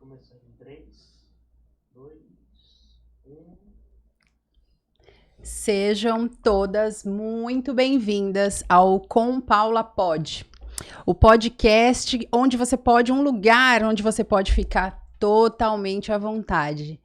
Começando em 3, 2, 1. Sejam todas muito bem-vindas ao Com Paula Pod, o podcast onde você pode, um lugar onde você pode ficar totalmente à vontade.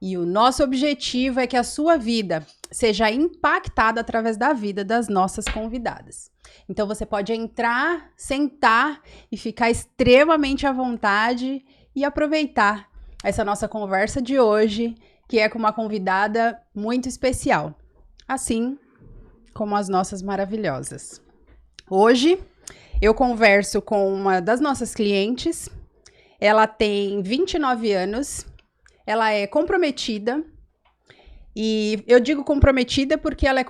E o nosso objetivo é que a sua vida seja impactada através da vida das nossas convidadas. Então você pode entrar, sentar e ficar extremamente à vontade e aproveitar essa nossa conversa de hoje, que é com uma convidada muito especial, assim como as nossas maravilhosas. Hoje eu converso com uma das nossas clientes. Ela tem 29 anos, ela é comprometida, e eu digo comprometida porque ela é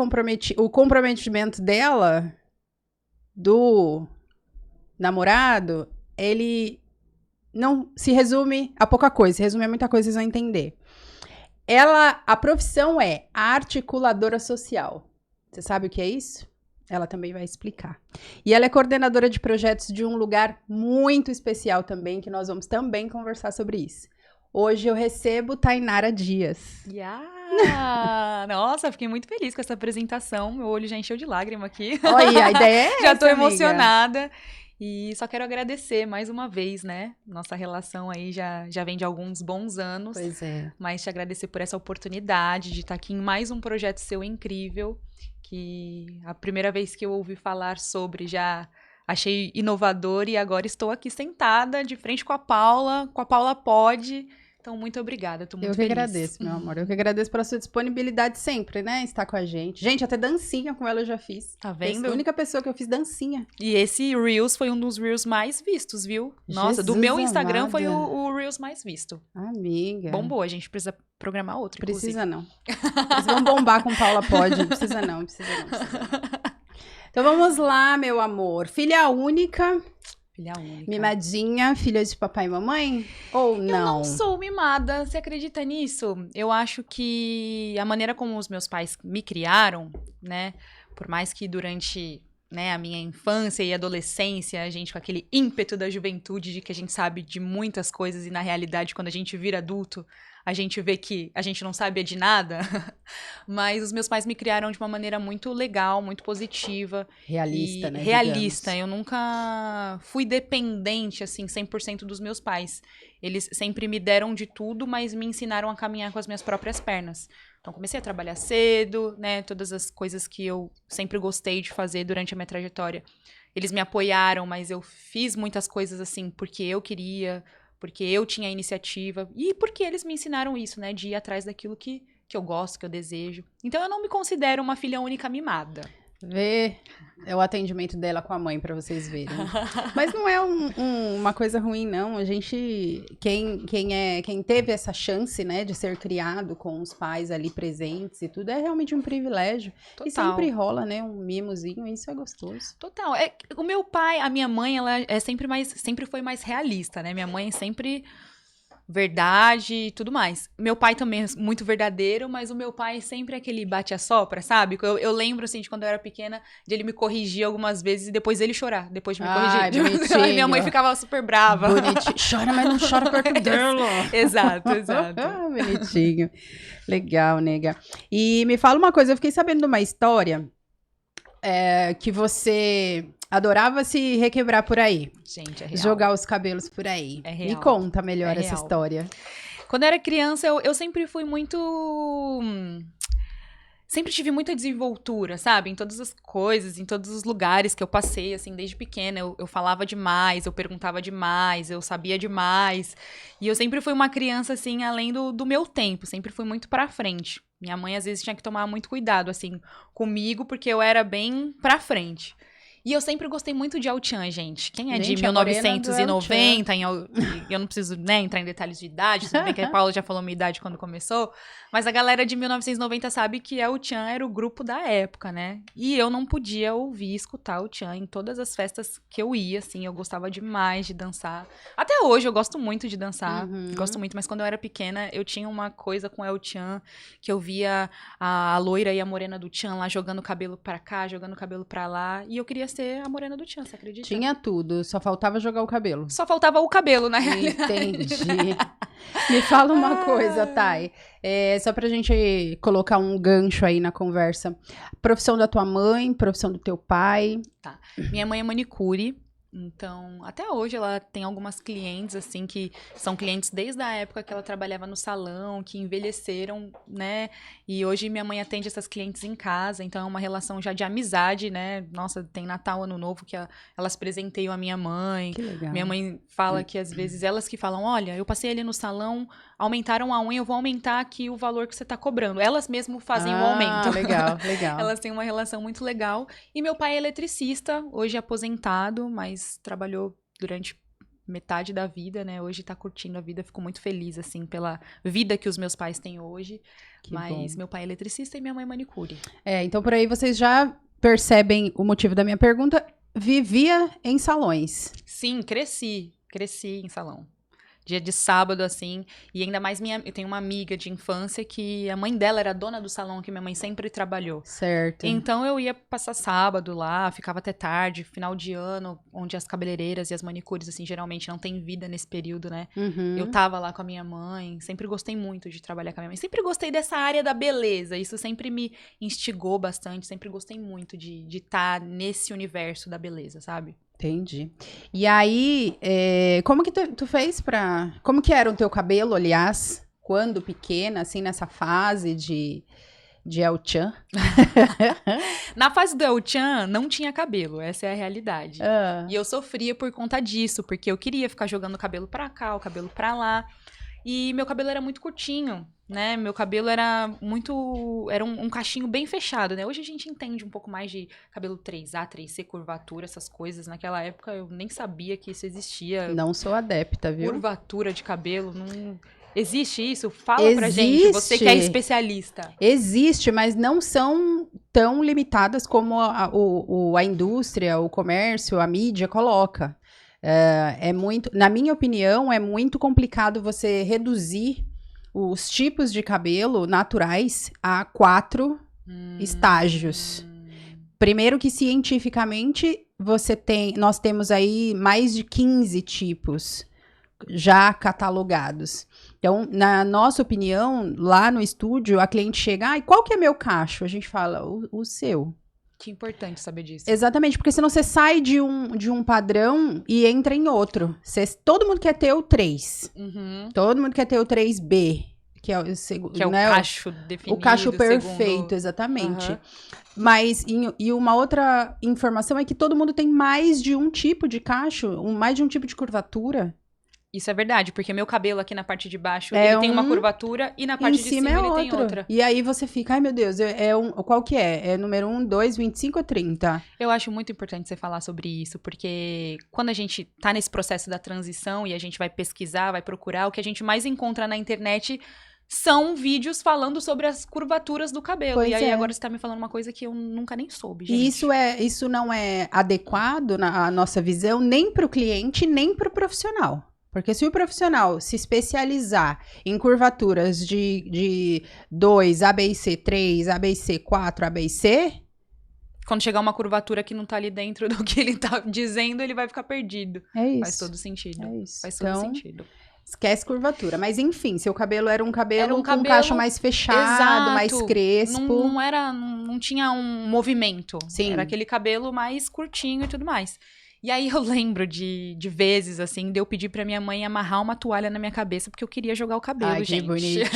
o comprometimento dela, do namorado, ele não se resume a pouca coisa, se resume a muita coisa, vocês vão entender. A profissão é articuladora social. Você sabe o que é isso? Ela também vai explicar. E ela é coordenadora de projetos de um lugar muito especial também, que nós vamos também conversar sobre isso. Hoje eu recebo Tainara Dias. Nossa, fiquei muito feliz com essa apresentação. Meu olho já encheu de lágrima aqui. Olha, a ideia é já essa, tô amiga. emocionada. E só quero agradecer mais uma vez, né? Nossa relação aí já vem de alguns bons anos. Pois é. Mas te agradecer por essa oportunidade de estar aqui em mais um projeto seu incrível, que a primeira vez que eu ouvi falar sobre já achei inovador e agora estou aqui sentada de frente com a Paula Pod. Então, muito obrigada, tô muito feliz. Eu que agradeço, meu amor. Eu que agradeço pela sua disponibilidade sempre, né? Estar com a gente. Gente, até dancinha com ela eu já fiz. Tá vendo? É a única pessoa que eu fiz dancinha. E esse Reels foi um dos Reels mais vistos, viu? Nossa, do meu Instagram amada. foi o Reels mais visto. Amiga. Bombou, a gente precisa programar outro, Precisa inclusive. não. Eles vão bombar com Paula Pod. Precisa não. Então vamos lá, meu amor. Filha única. Filha única. Mimadinha, filha de papai e mamãe? Ou não? Eu não sou mimada, você acredita nisso? Eu acho que a maneira como os meus pais me criaram, né? Por mais que durante, né, a minha infância e adolescência, a gente com aquele ímpeto da juventude de que a gente sabe de muitas coisas e na realidade quando a gente vira adulto, a gente vê que a gente não sabe de nada. Mas os meus pais me criaram de uma maneira muito legal, muito positiva. Realista, né? Realista. Digamos. Eu nunca fui dependente, assim, 100% dos meus pais. Eles sempre me deram de tudo, mas me ensinaram a caminhar com as minhas próprias pernas. Então, comecei a trabalhar cedo, né? Todas as coisas que eu sempre gostei de fazer durante a minha trajetória. Eles me apoiaram, mas eu fiz muitas coisas, assim, porque eu queria, porque eu tinha a iniciativa. E porque eles me ensinaram isso, né? De ir atrás daquilo que eu gosto, que eu desejo. Então, eu não me considero uma filha única mimada. Vê o atendimento dela com a mãe pra vocês verem. Mas não é uma coisa ruim, não. A gente, quem teve essa chance, né, de ser criado com os pais ali presentes e tudo, é realmente um privilégio. Total. E sempre rola, né, um mimozinho, e isso é gostoso. Total. O meu pai, a minha mãe, ela sempre foi mais realista, né? Minha mãe sempre verdade e tudo mais. Meu pai também é muito verdadeiro, mas o meu pai sempre é aquele bate-a-sopra, sabe? Eu lembro, assim, de quando eu era pequena, de ele me corrigir algumas vezes e depois ele chorar, depois de me corrigir. Bonitinho. E minha mãe ficava super brava. Bonitinho. Chora, mas não chora perto dela. Exato. Bonitinho. Legal, nega. E me fala uma coisa, eu fiquei sabendo de uma história que você adorava se requebrar por aí. Gente, é real. Jogar os cabelos por aí. É real. Me conta melhor essa real. história. Quando eu era criança, eu sempre fui muito... Sempre tive muita desenvoltura, sabe? Em todas as coisas, em todos os lugares que eu passei, assim, desde pequena. Eu falava demais, eu perguntava demais, eu sabia demais. E eu sempre fui uma criança, assim, além do meu tempo. Sempre fui muito pra frente. Minha mãe, às vezes, tinha que tomar muito cuidado, assim, comigo, porque eu era bem pra frente. E eu sempre gostei muito de El-Chan, gente. Quem é de 1990? Eu não preciso, né, entrar em detalhes de idade, tudo bem que a Paula já falou minha idade quando começou. Mas a galera de 1990 sabe que El-Chan era o grupo da época, né? E eu não podia ouvir e escutar El-Chan em todas as festas que eu ia, assim. Eu gostava demais de dançar. Até hoje eu gosto muito de dançar. Gosto muito, mas quando eu era pequena, eu tinha uma coisa com El-Chan, que eu via a loira e a morena do Chan lá jogando cabelo pra cá, jogando cabelo pra lá. E eu queria ser ser a morena do Tchan, você acredita? Tinha tudo, só faltava jogar o cabelo. Só faltava o cabelo, na realidade. Entendi. Me fala uma coisa, Thay. Só pra gente colocar um gancho aí na conversa. Profissão da tua mãe, profissão do teu pai. Minha mãe é manicure. Então, até hoje ela tem algumas clientes, assim, que são clientes desde a época que ela trabalhava no salão, que envelheceram, né? E hoje minha mãe atende essas clientes em casa, então é uma relação já de amizade, né? Nossa, tem Natal, Ano Novo, que elas presenteiam a minha mãe. Que legal. Minha mãe fala que, às vezes, elas que falam, olha, eu passei ali no salão, aumentaram a unha, eu vou aumentar aqui o valor que você tá cobrando. Elas mesmo fazem o aumento. Legal, legal. Elas têm uma relação muito legal. E meu pai é eletricista, hoje é aposentado, mas trabalhou durante metade da vida, né? Hoje tá curtindo a vida, fico muito feliz, assim, pela vida que os meus pais têm hoje. Mas meu pai é eletricista e minha mãe é manicure. Então por aí vocês já percebem o motivo da minha pergunta. Vivia em salões. Sim, cresci em salão. Dia de sábado, assim, e ainda mais eu tenho uma amiga de infância que a mãe dela era dona do salão que minha mãe sempre trabalhou. Certo. Então eu ia passar sábado lá, ficava até tarde, final de ano, onde as cabeleireiras e as manicures, assim, geralmente não tem vida nesse período, né? Uhum. Eu tava lá com a minha mãe, sempre gostei muito de trabalhar com a minha mãe, sempre gostei dessa área da beleza, isso sempre me instigou bastante, sempre gostei muito de estar nesse universo da beleza, sabe? Entendi. E aí, como que tu fez como que era o teu cabelo, aliás, quando pequena, assim, nessa fase de El Tchan? Na fase do El Tchan, não tinha cabelo, essa é a realidade. E eu sofria por conta disso, porque eu queria ficar jogando o cabelo pra cá, o cabelo pra lá. E meu cabelo era muito curtinho, né? Meu cabelo era um cachinho bem fechado, né? Hoje a gente entende um pouco mais de cabelo 3A, 3C, curvatura, essas coisas. Naquela época eu nem sabia que isso existia. Não sou adepta, viu? Curvatura de cabelo, não... Existe isso? Fala pra gente, você que é especialista. Existe, mas não são tão limitadas como a indústria, o comércio, a mídia coloca. Na minha opinião, é muito complicado você reduzir os tipos de cabelo naturais a 4 estágios. Primeiro que cientificamente nós temos aí mais de 15 tipos já catalogados. Então, na nossa opinião, lá no estúdio, a cliente chega, e qual que é meu cacho? A gente fala, o seu. Que importante saber disso. Exatamente, porque senão você sai de um padrão e entra em outro. Todo mundo quer ter o 3. Uhum. Todo mundo quer ter o 3B, que é o segundo. Que é o cacho definido. O cacho perfeito, segundo... exatamente. Uhum. Mas, e uma outra informação é que todo mundo tem mais de um tipo de cacho, mais de um tipo de curvatura. Isso é verdade, porque meu cabelo aqui na parte de baixo, ele tem uma curvatura e na parte de cima ele tem outra. E aí você fica, ai meu Deus, qual que é? É número 1, 2, 25 ou 30? Eu acho muito importante você falar sobre isso, porque quando a gente tá nesse processo da transição e a gente vai pesquisar, vai procurar, o que a gente mais encontra na internet são vídeos falando sobre as curvaturas do cabelo. Pois e aí agora você tá me falando uma coisa que eu nunca nem soube, gente. E isso não é adequado na nossa visão, nem pro cliente, nem pro profissional. Porque se o profissional se especializar em curvaturas de 2, A, B e C, 3, A, B e C, 4, A, B e C... Quando chegar uma curvatura que não tá ali dentro do que ele tá dizendo, ele vai ficar perdido. É isso. Faz todo sentido. É isso. Faz todo sentido. Esquece curvatura. Mas enfim, seu cabelo era um cabelo com um cacho mais fechado, mais crespo. Não tinha um movimento. Sim. Era aquele cabelo mais curtinho e tudo mais. E aí eu lembro de vezes, assim, de eu pedir pra minha mãe amarrar uma toalha na minha cabeça, porque eu queria jogar o cabelo, Ai, gente. Que bonitinha.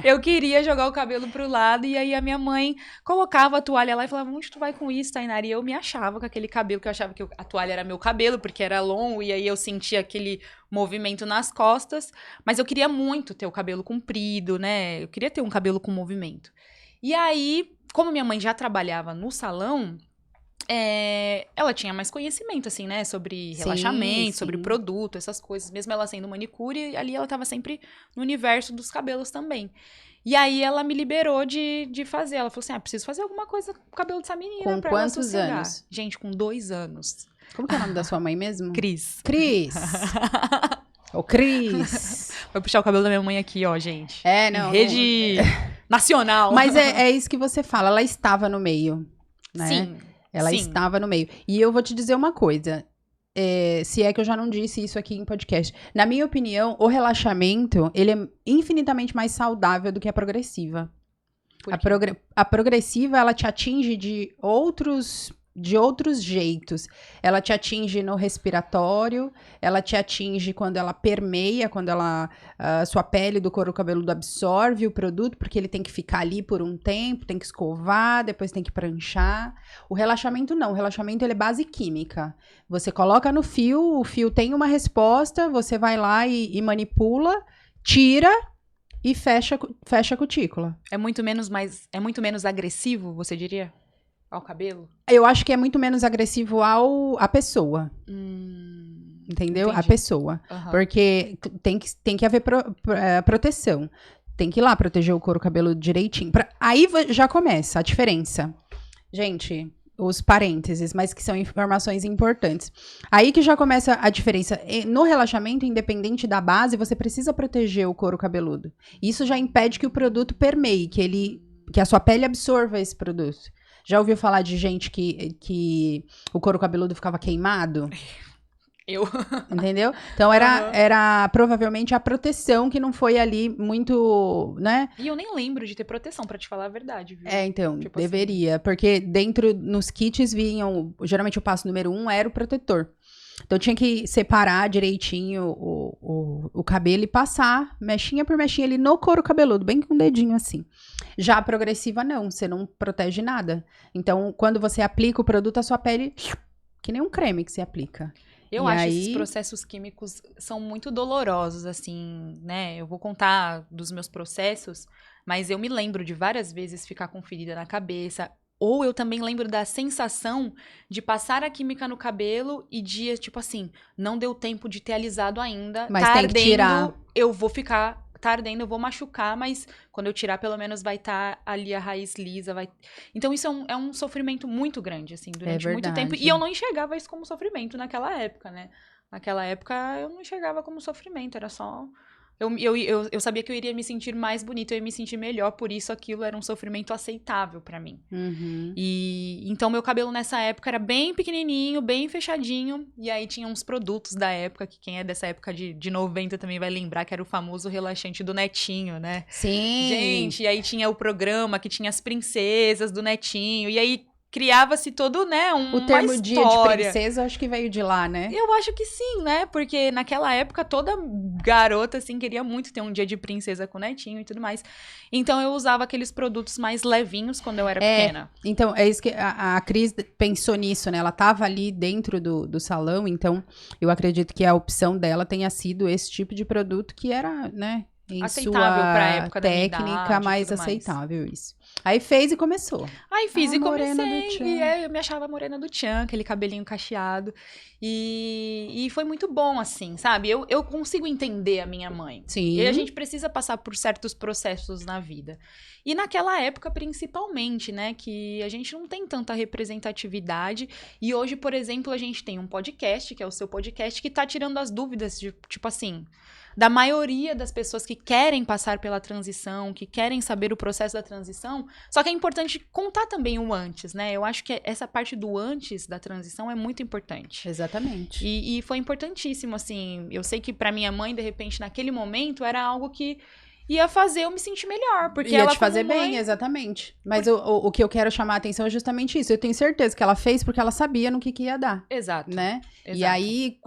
Eu queria jogar o cabelo pro lado, e aí a minha mãe colocava a toalha lá e falava, onde tu vai com isso, Tainara? E eu me achava com aquele cabelo, que eu achava que a toalha era meu cabelo, porque era longo, e aí eu sentia aquele movimento nas costas. Mas eu queria muito ter o cabelo comprido, né? Eu queria ter um cabelo com movimento. E aí, como minha mãe já trabalhava no salão... ela tinha mais conhecimento, assim, né? Sobre relaxamento, sobre produto, essas coisas. Mesmo ela sendo manicure, ali ela tava sempre no universo dos cabelos também. E aí ela me liberou de fazer. Ela falou assim, preciso fazer alguma coisa com o cabelo dessa menina. Com pra quantos ela anos? Gente, com 2 anos. Como que é o nome da sua mãe mesmo? Cris. Ô, Cris. Vai puxar o cabelo da minha mãe aqui, ó, gente. Não. Rede nacional. Mas é isso que você fala, ela estava no meio, né? Sim. Ela Sim. estava no meio. E eu vou te dizer uma coisa. Se é que eu já não disse isso aqui em podcast. Na minha opinião, o relaxamento, ele é infinitamente mais saudável do que a progressiva. Por A, quê? a progressiva, ela te atinge de outros jeitos. Ela te atinge no respiratório, ela te atinge quando ela permeia, quando a sua pele do couro cabeludo absorve o produto, porque ele tem que ficar ali por um tempo, tem que escovar, depois tem que pranchar. O relaxamento não, o relaxamento ele é base química. Você coloca no fio, o fio tem uma resposta, você vai lá e manipula, tira e fecha a cutícula. É muito menos agressivo, você diria? Ao cabelo? Eu acho que é muito menos agressivo à pessoa. Entendeu? A Entendi. pessoa. Aham. Porque tem que haver proteção. Tem que ir lá proteger o couro cabeludo direitinho. Aí já começa a diferença. Gente, os parênteses, mas que são informações importantes. Aí que já começa a diferença. No relaxamento, independente da base, você precisa proteger o couro cabeludo. Isso já impede que o produto permeie, que a sua pele absorva esse produto. Já ouviu falar de gente que o couro cabeludo ficava queimado? Eu. Entendeu? Então era provavelmente a proteção que não foi ali muito, né? E eu nem lembro de ter proteção, pra te falar a verdade, viu? Então, Tipo deveria. Porque nos kits vinham, geralmente o passo número 1 era o protetor. Então tinha que separar direitinho o cabelo e passar mechinha por mechinha ali no couro cabeludo, bem com o dedinho assim. Já a progressiva não, você não protege nada. Então, quando você aplica o produto, a sua pele, que nem um creme que você aplica. Eu E acho aí- esses processos químicos são muito dolorosos, assim, né? Eu vou contar dos meus processos, mas eu me lembro de várias vezes ficar com ferida na cabeça. Ou eu também lembro da sensação de passar a química no cabelo e dias, tipo assim, não deu tempo de ter alisado ainda. Mas tá tem que tirar. ardendo, eu vou ficar. Tá ardendo, eu vou machucar, mas quando eu tirar, pelo menos vai estar ali a raiz lisa. Então, isso é um sofrimento muito grande, assim, durante muito tempo. verdade. E eu não enxergava isso como sofrimento naquela época, né? Naquela época, eu não enxergava como sofrimento, era só... Eu sabia que eu iria me sentir mais bonita, eu ia me sentir melhor, por isso aquilo era um sofrimento aceitável pra mim. Uhum. E então meu cabelo nessa época era bem pequenininho, bem fechadinho, e aí tinha uns produtos da época, que quem é dessa época de 90 também vai lembrar, que era o famoso relaxante do Netinho, né? Sim. Gente, e aí tinha o programa que tinha as princesas do Netinho, e aí criava-se todo, né, O termo uma dia de história. princesa, acho que veio de lá, né? Eu acho que sim, né? Porque naquela época toda garota, assim, queria muito ter um dia de princesa com netinho e tudo mais. Então eu usava aqueles produtos mais levinhos quando eu era pequena. Então, é isso que a Cris pensou nisso, né? Ela tava ali dentro do salão, então eu acredito que a opção dela tenha sido esse tipo de produto que era, né? Em Aceitável sua pra época da minha técnica idade e mais tudo mais. aceitável, isso. Aí fez e começou. Aí fiz A e morena do comecei, Tchan. e aí eu me achava a morena do Tchan, aquele cabelinho cacheado. E foi muito bom, assim, sabe? Eu consigo entender a minha mãe. Sim. E a gente precisa passar por certos processos na vida. E naquela época, principalmente, né? Que a gente não tem tanta representatividade. E hoje, por exemplo, a gente tem um podcast, que é o seu podcast, que tá tirando as dúvidas de, tipo assim, da maioria das pessoas que querem passar pela transição, que querem saber o processo da transição. Só que é importante contar também o antes, né? Eu acho que essa parte do antes da transição é muito importante. Exatamente. E foi importantíssimo, assim. Eu sei que pra minha mãe, de repente, naquele momento, era algo que ia fazer eu me sentir melhor. Porque Ia ela te fazer como mãe, bem, exatamente. Mas o que eu quero chamar a atenção é justamente isso. Eu tenho certeza que ela fez porque ela sabia no que ia dar, Exato. né? Exato. E aí,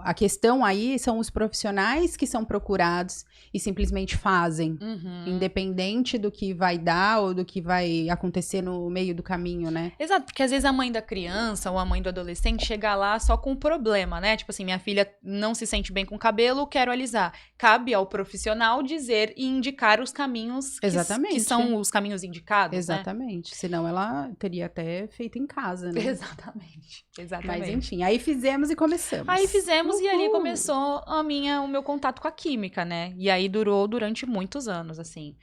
a questão aí são os profissionais que são procurados e simplesmente fazem. Uhum. Independente do que vai dar ou do que vai acontecer no meio do caminho, né? Exato, porque às vezes a mãe da criança ou a mãe do adolescente chega lá só com um problema, né? Tipo assim, minha filha não se sente bem com o cabelo, quero alisar. Cabe ao profissional dizer e indicar os caminhos Exatamente. que são os caminhos indicados, Exatamente. Senão ela teria até feito em casa, né? né? Exatamente. Exatamente. Mas enfim, aí fizemos e começamos. Aí fizemos e ali Uhul. começou o meu contato com a química, né? E aí durou durante muitos anos, assim.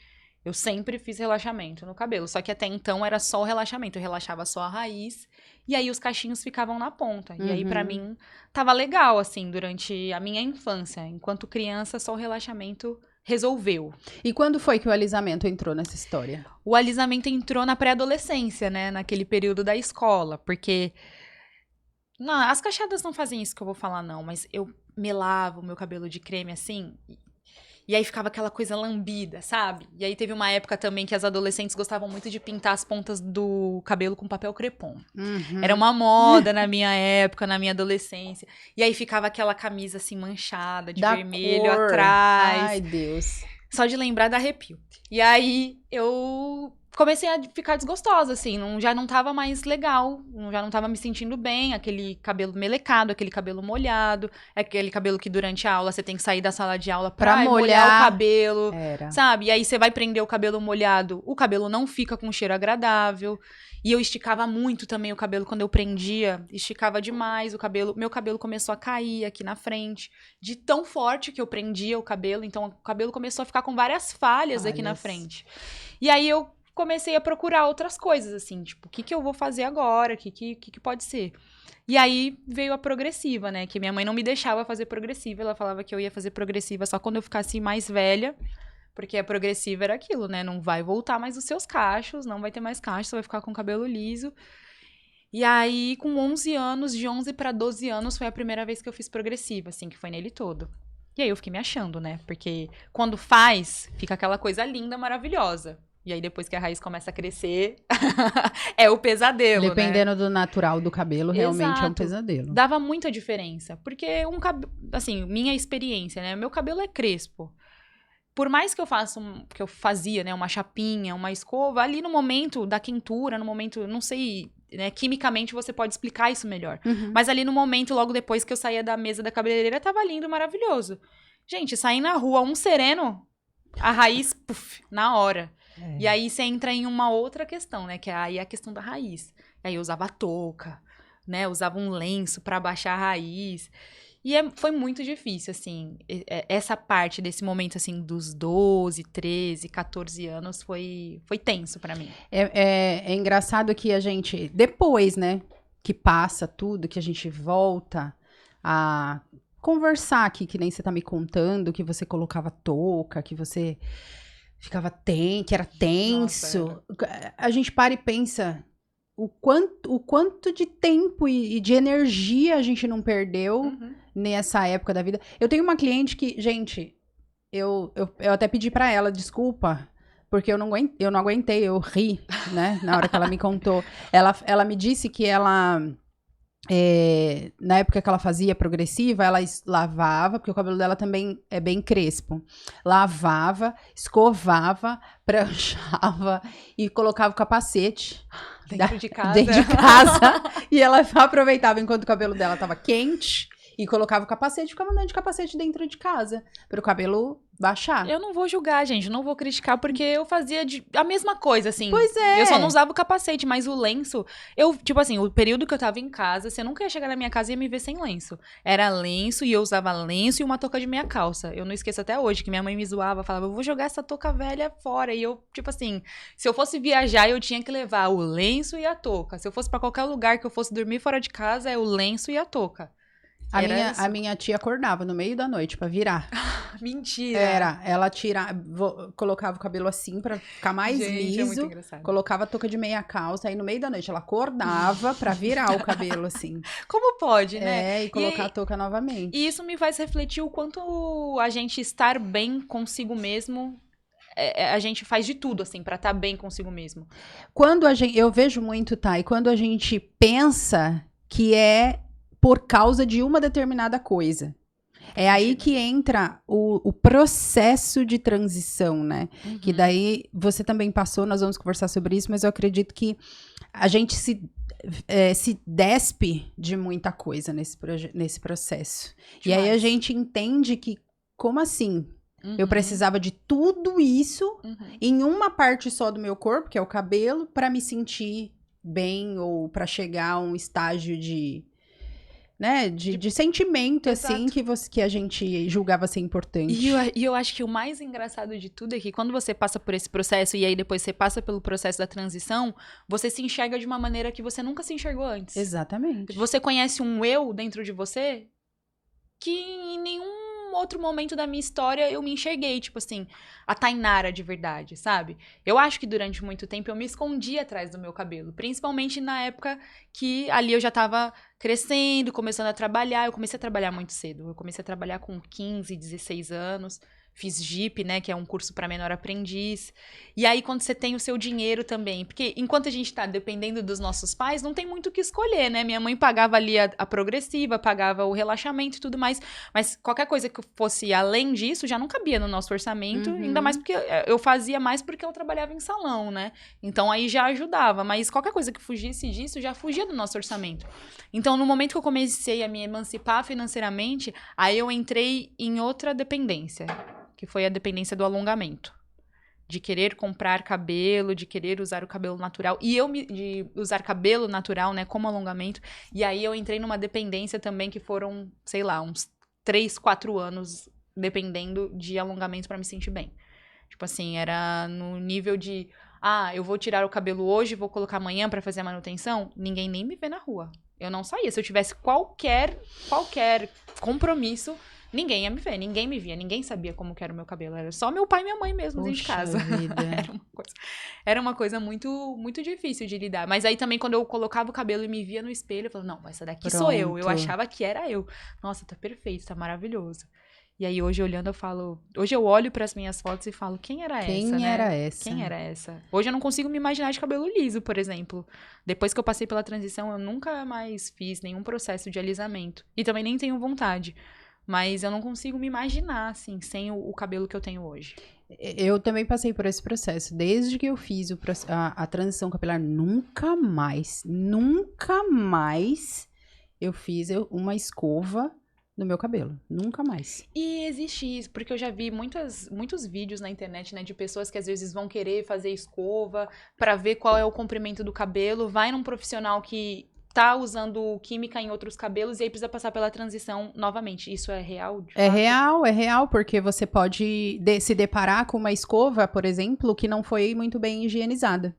Eu sempre fiz relaxamento no cabelo, só que até então era só o relaxamento, eu relaxava só a raiz e aí os cachinhos ficavam na ponta. E aí pra Uhum. mim tava legal assim durante a minha infância, enquanto criança só o relaxamento resolveu. E quando foi que o alisamento entrou nessa história? O alisamento entrou na pré-adolescência, né? Naquele período da escola, porque... Não, as cacheadas não fazem isso que eu vou falar, não, mas eu melava o meu cabelo de creme assim, e aí ficava aquela coisa lambida, sabe? E aí teve uma época também que as adolescentes gostavam muito de pintar as pontas do cabelo com papel crepom. Era uma moda na minha época, na minha adolescência. E aí ficava aquela camisa assim manchada de Da vermelho cor. atrás. Ai, Deus. Só de lembrar dá arrepio. E aí eu comecei a ficar desgostosa, assim, já não tava mais legal, já não tava me sentindo bem, aquele cabelo melecado, aquele cabelo molhado, aquele cabelo que durante a aula você tem que sair da sala de aula pra molhar o cabelo, sabe? E aí você vai prender o cabelo molhado, o cabelo não fica com cheiro agradável. E eu esticava muito também o cabelo quando eu prendia, esticava demais o cabelo, meu cabelo começou a cair aqui na frente, de tão forte que eu prendia o cabelo, então o cabelo começou a ficar com várias falhas aqui na frente. E aí eu comecei a procurar outras coisas, assim, tipo, o que eu vou fazer agora, o que pode ser? E aí veio a progressiva, né, que minha mãe não me deixava fazer progressiva, ela falava que eu ia fazer progressiva só quando eu ficasse mais velha, porque a progressiva era aquilo, né, não vai voltar mais os seus cachos, não vai ter mais cachos, você vai ficar com o cabelo liso. E aí, com 11 anos, de 11 para 12 anos, foi a primeira vez que eu fiz progressiva, assim, que foi nele todo. E aí eu fiquei me achando, né, porque quando faz, fica aquela coisa linda, maravilhosa. E aí, depois que a raiz começa a crescer, é o pesadelo, dependendo do natural do cabelo, realmente é um pesadelo. Dava muita diferença. Porque assim, minha experiência, né? Meu cabelo é crespo. Por mais que eu faça, que eu fazia, né? Uma chapinha, uma escova, ali no momento da quentura, no momento, não sei, né? Quimicamente você pode explicar isso melhor. Mas ali no momento, logo depois que eu saía da mesa da cabeleireira, tava lindo, maravilhoso. Gente, sair na rua, um sereno, a raiz, puf, na hora. E aí você entra em uma outra questão, né? Que aí é a questão da raiz. Aí eu usava touca, né? Usava um lenço pra baixar a raiz. E foi muito difícil, assim. Essa parte desse momento, assim, dos 12, 13, 14 anos foi tenso pra mim. É engraçado que a gente, depois, né? Que passa tudo, que a gente volta a conversar aqui, que nem você tá me contando, que você colocava touca, que você... ficava que era tenso. Nossa, a gente para e pensa o quanto de tempo e de energia a gente não perdeu nessa época da vida. Eu tenho uma cliente que, gente, eu até pedi pra ela desculpa, porque eu não aguentei, eu ri, né, na hora que ela me contou. Ela me disse que ela... na época que ela fazia progressiva, ela lavava, porque o cabelo dela também é bem crespo, lavava, escovava, pranchava e colocava o capacete dentro de casa, e ela aproveitava enquanto o cabelo dela tava quente e colocava o capacete e ficava andando de capacete dentro de casa, para o cabelo baixar. Eu não vou julgar, gente, não vou criticar, porque eu fazia a mesma coisa, assim. Pois é. Eu só não usava o capacete, mas o lenço... tipo assim, o período que eu tava em casa, você nunca ia chegar na minha casa e ia me ver sem lenço. Era lenço, e eu usava lenço e uma touca de meia calça. Eu não esqueço até hoje, que minha mãe me zoava, falava, eu vou jogar essa touca velha fora. E eu, tipo assim, se eu fosse viajar, eu tinha que levar o lenço e a touca. Se eu fosse pra qualquer lugar que eu fosse dormir fora de casa, é o lenço e a touca. A minha tia acordava no meio da noite pra virar. Mentira! Ela colocava o cabelo assim pra ficar mais liso, é muito engraçado. Colocava a touca de meia calça, aí no meio da noite ela acordava pra virar o cabelo assim. Como pode, né? E colocar a touca novamente. E isso me faz refletir o quanto a gente estar bem consigo mesmo, a gente faz de tudo, assim, pra estar bem consigo mesmo. Eu vejo muito, Thay, quando a gente pensa que é por causa de uma determinada coisa. É aí que entra o processo de transição, né? Que daí você também passou, nós vamos conversar sobre isso, mas eu acredito que a gente se despe de muita coisa nesse processo. Demais. E aí a gente entende que, como assim? Eu precisava de tudo isso em uma parte só do meu corpo, que é o cabelo, para me sentir bem ou para chegar a um estágio de sentimento, assim, que a gente julgava ser importante. E eu acho que o mais engraçado de tudo é que quando você passa por esse processo e aí depois você passa pelo processo da transição, você se enxerga de uma maneira que você nunca se enxergou antes. Exatamente. Você conhece um eu dentro de você que em nenhum algum outro momento da minha história eu me enxerguei, tipo assim, a Tainara de verdade, sabe? Eu acho que durante muito tempo eu me escondi atrás do meu cabelo, principalmente na época que ali eu já tava crescendo, começando a trabalhar. Eu comecei a trabalhar muito cedo, eu comecei a trabalhar com 15, 16 anos. Fiz JIP, né, que é um curso para menor aprendiz. E aí, quando você tem o seu dinheiro também, porque enquanto a gente tá dependendo dos nossos pais, não tem muito o que escolher, né? Minha mãe pagava ali a progressiva, pagava o relaxamento e tudo mais, mas qualquer coisa que fosse além disso já não cabia no nosso orçamento, ainda mais porque eu fazia mais porque eu trabalhava em salão, né? Então aí já ajudava, mas qualquer coisa que fugisse disso já fugia do nosso orçamento. Então, no momento que eu comecei a me emancipar financeiramente, aí eu entrei em outra dependência, que foi a dependência do alongamento. De querer comprar cabelo, de querer usar o cabelo natural. E de usar cabelo natural, né, como alongamento. E aí eu entrei numa dependência também que foram, sei lá, uns 3, 4 anos dependendo de alongamento pra me sentir bem. Tipo assim, era no nível de... eu vou tirar o cabelo hoje, vou colocar amanhã pra fazer a manutenção. Ninguém nem me vê na rua. Eu não saía. Se eu tivesse qualquer compromisso... Ninguém ia me ver, ninguém me via, ninguém sabia como que era o meu cabelo. Era só meu pai e minha mãe mesmo dentro de casa. Era uma coisa muito, muito difícil de lidar. Mas aí também, quando eu colocava o cabelo e me via no espelho, eu falava, não, essa daqui sou eu. Eu achava que era eu. Nossa, tá perfeito, tá maravilhoso. E aí, hoje, olhando, eu falo... Hoje eu olho pras minhas fotos e falo, quem era essa, né? Quem era essa? Hoje eu não consigo me imaginar de cabelo liso, por exemplo. Depois que eu passei pela transição, eu nunca mais fiz nenhum processo de alisamento. E também nem tenho vontade. Mas eu não consigo me imaginar, assim, sem o cabelo que eu tenho hoje. Eu também passei por esse processo. Desde que eu fiz a transição capilar, nunca mais eu fiz uma escova no meu cabelo. Nunca mais. E existe isso, porque eu já vi muitos vídeos na internet, né, de pessoas que às vezes vão querer fazer escova pra ver qual é o comprimento do cabelo, vai num profissional que... tá usando química em outros cabelos e aí precisa passar pela transição novamente. Isso é real? É real, porque você pode se deparar com uma escova, por exemplo, que não foi muito bem higienizada.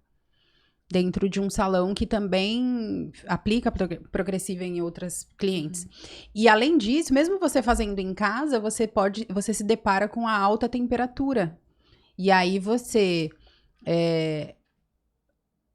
Dentro de um salão que também aplica progressiva em outras clientes. E além disso, mesmo você fazendo em casa, você se depara com a alta temperatura. E aí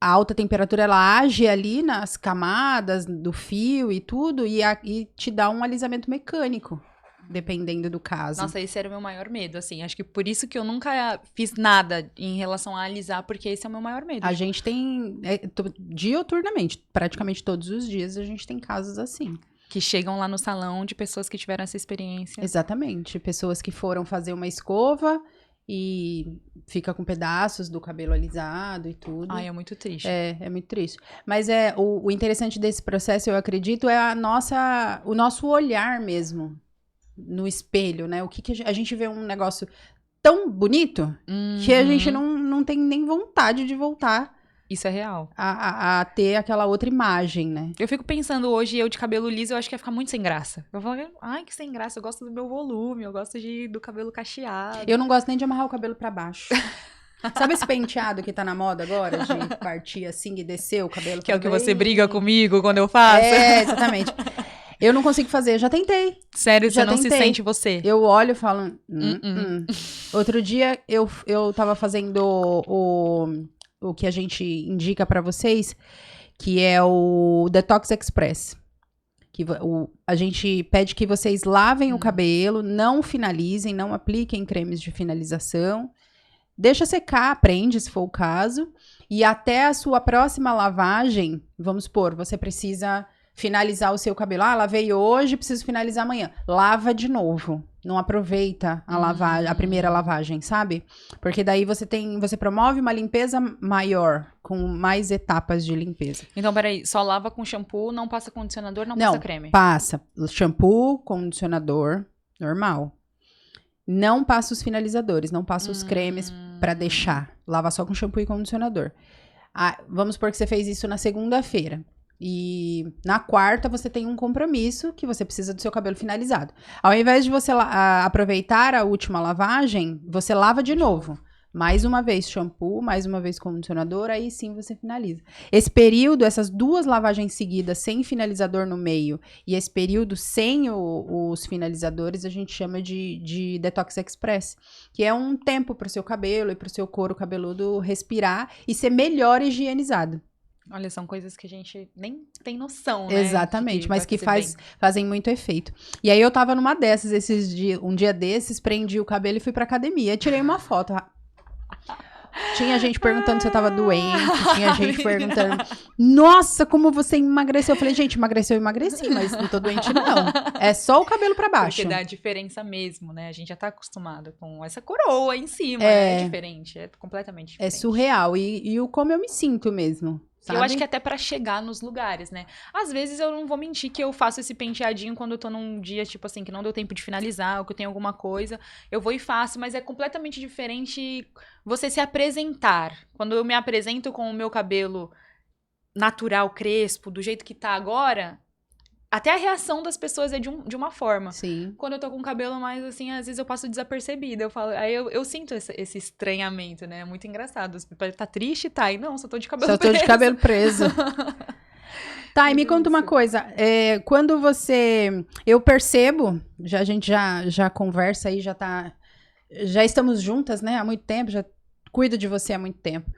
a alta temperatura, ela age ali nas camadas do fio e tudo, e te dá um alisamento mecânico, dependendo do caso. Nossa, esse era o meu maior medo, assim. Acho que por isso que eu nunca fiz nada em relação a alisar, porque esse é o meu maior medo. A gente tem, diuturnamente, praticamente todos os dias, a gente tem casos assim. Que chegam lá no salão de pessoas que tiveram essa experiência. Exatamente. Pessoas que foram fazer uma escova... e fica com pedaços do cabelo alisado e tudo. Ai, é muito triste. É muito triste. Mas o interessante desse processo, eu acredito, é o nosso olhar mesmo no espelho, né? O que a gente vê um negócio tão bonito que a gente não tem nem vontade de voltar. Isso é real. A ter aquela outra imagem, né? Eu fico pensando hoje, eu de cabelo liso, eu acho que ia ficar muito sem graça. Eu falo, ai, que sem graça, eu gosto do meu volume, eu gosto do cabelo cacheado. Eu não gosto nem de amarrar o cabelo pra baixo. Sabe esse penteado que tá na moda agora? De partir assim e descer o cabelo? Que é o que você briga comigo quando eu faço? É, exatamente. Eu não consigo fazer, já tentei. Sério, você não se sente você? Eu olho e falo... Outro dia, eu tava fazendo o que a gente indica pra vocês, que é o Detox Express. A gente pede que vocês lavem o cabelo, não finalizem, não apliquem cremes de finalização. Deixa secar, prende, se for o caso. E até a sua próxima lavagem, vamos supor, você precisa finalizar o seu cabelo. Lavei hoje, preciso finalizar amanhã. Lava de novo. Não aproveita a primeira lavagem, sabe? Porque daí você promove uma limpeza maior, com mais etapas de limpeza. Então, peraí, só lava com shampoo, não passa condicionador, não passa creme? Passa shampoo, condicionador, normal. Não passa os finalizadores, não passa os cremes pra deixar. Lava só com shampoo e condicionador. Vamos supor que você fez isso na segunda-feira. E na quarta você tem um compromisso que você precisa do seu cabelo finalizado. Ao invés de você aproveitar a última lavagem, você lava de novo. Mais uma vez shampoo, mais uma vez condicionador, aí sim você finaliza. Esse período, essas 2 lavagens seguidas sem finalizador no meio e esse período sem os finalizadores, a gente chama de Detox Express, que é um tempo para o seu cabelo e para o seu couro cabeludo respirar e ser melhor higienizado. Olha, são coisas que a gente nem tem noção, né? Exatamente, mas que vai fazer fazem muito efeito. E aí eu tava numa dessas um dia desses, prendi o cabelo e fui pra academia. Tirei uma foto. Tinha gente perguntando se eu tava doente, tinha gente perguntando, nossa, como você emagreceu? Eu falei, gente, emagreceu, eu emagreci, mas não tô doente não. É só o cabelo pra baixo. Porque dá diferença mesmo, né? A gente já tá acostumado com essa coroa em cima, é diferente, é completamente diferente. É surreal, e o como eu me sinto mesmo. Sabe? Eu acho que até pra chegar nos lugares, né? Às vezes eu não vou mentir que eu faço esse penteadinho quando eu tô num dia, tipo assim, que não deu tempo de finalizar, ou que eu tenho alguma coisa. Eu vou e faço, mas é completamente diferente você se apresentar. Quando eu me apresento com o meu cabelo natural, crespo, do jeito que tá agora, até a reação das pessoas é de uma forma. Sim. Quando eu tô com o cabelo mais assim, às vezes eu passo desapercebida. Eu falo, aí eu sinto esse estranhamento, né? É muito engraçado. Tá triste? Tá. E não, só tô de cabelo preso. Só tô de cabelo preso. Tá, e me conta uma coisa. Quando você... Eu percebo, a gente já conversa aí, já estamos juntas, né? Há muito tempo, já cuido de você há muito tempo.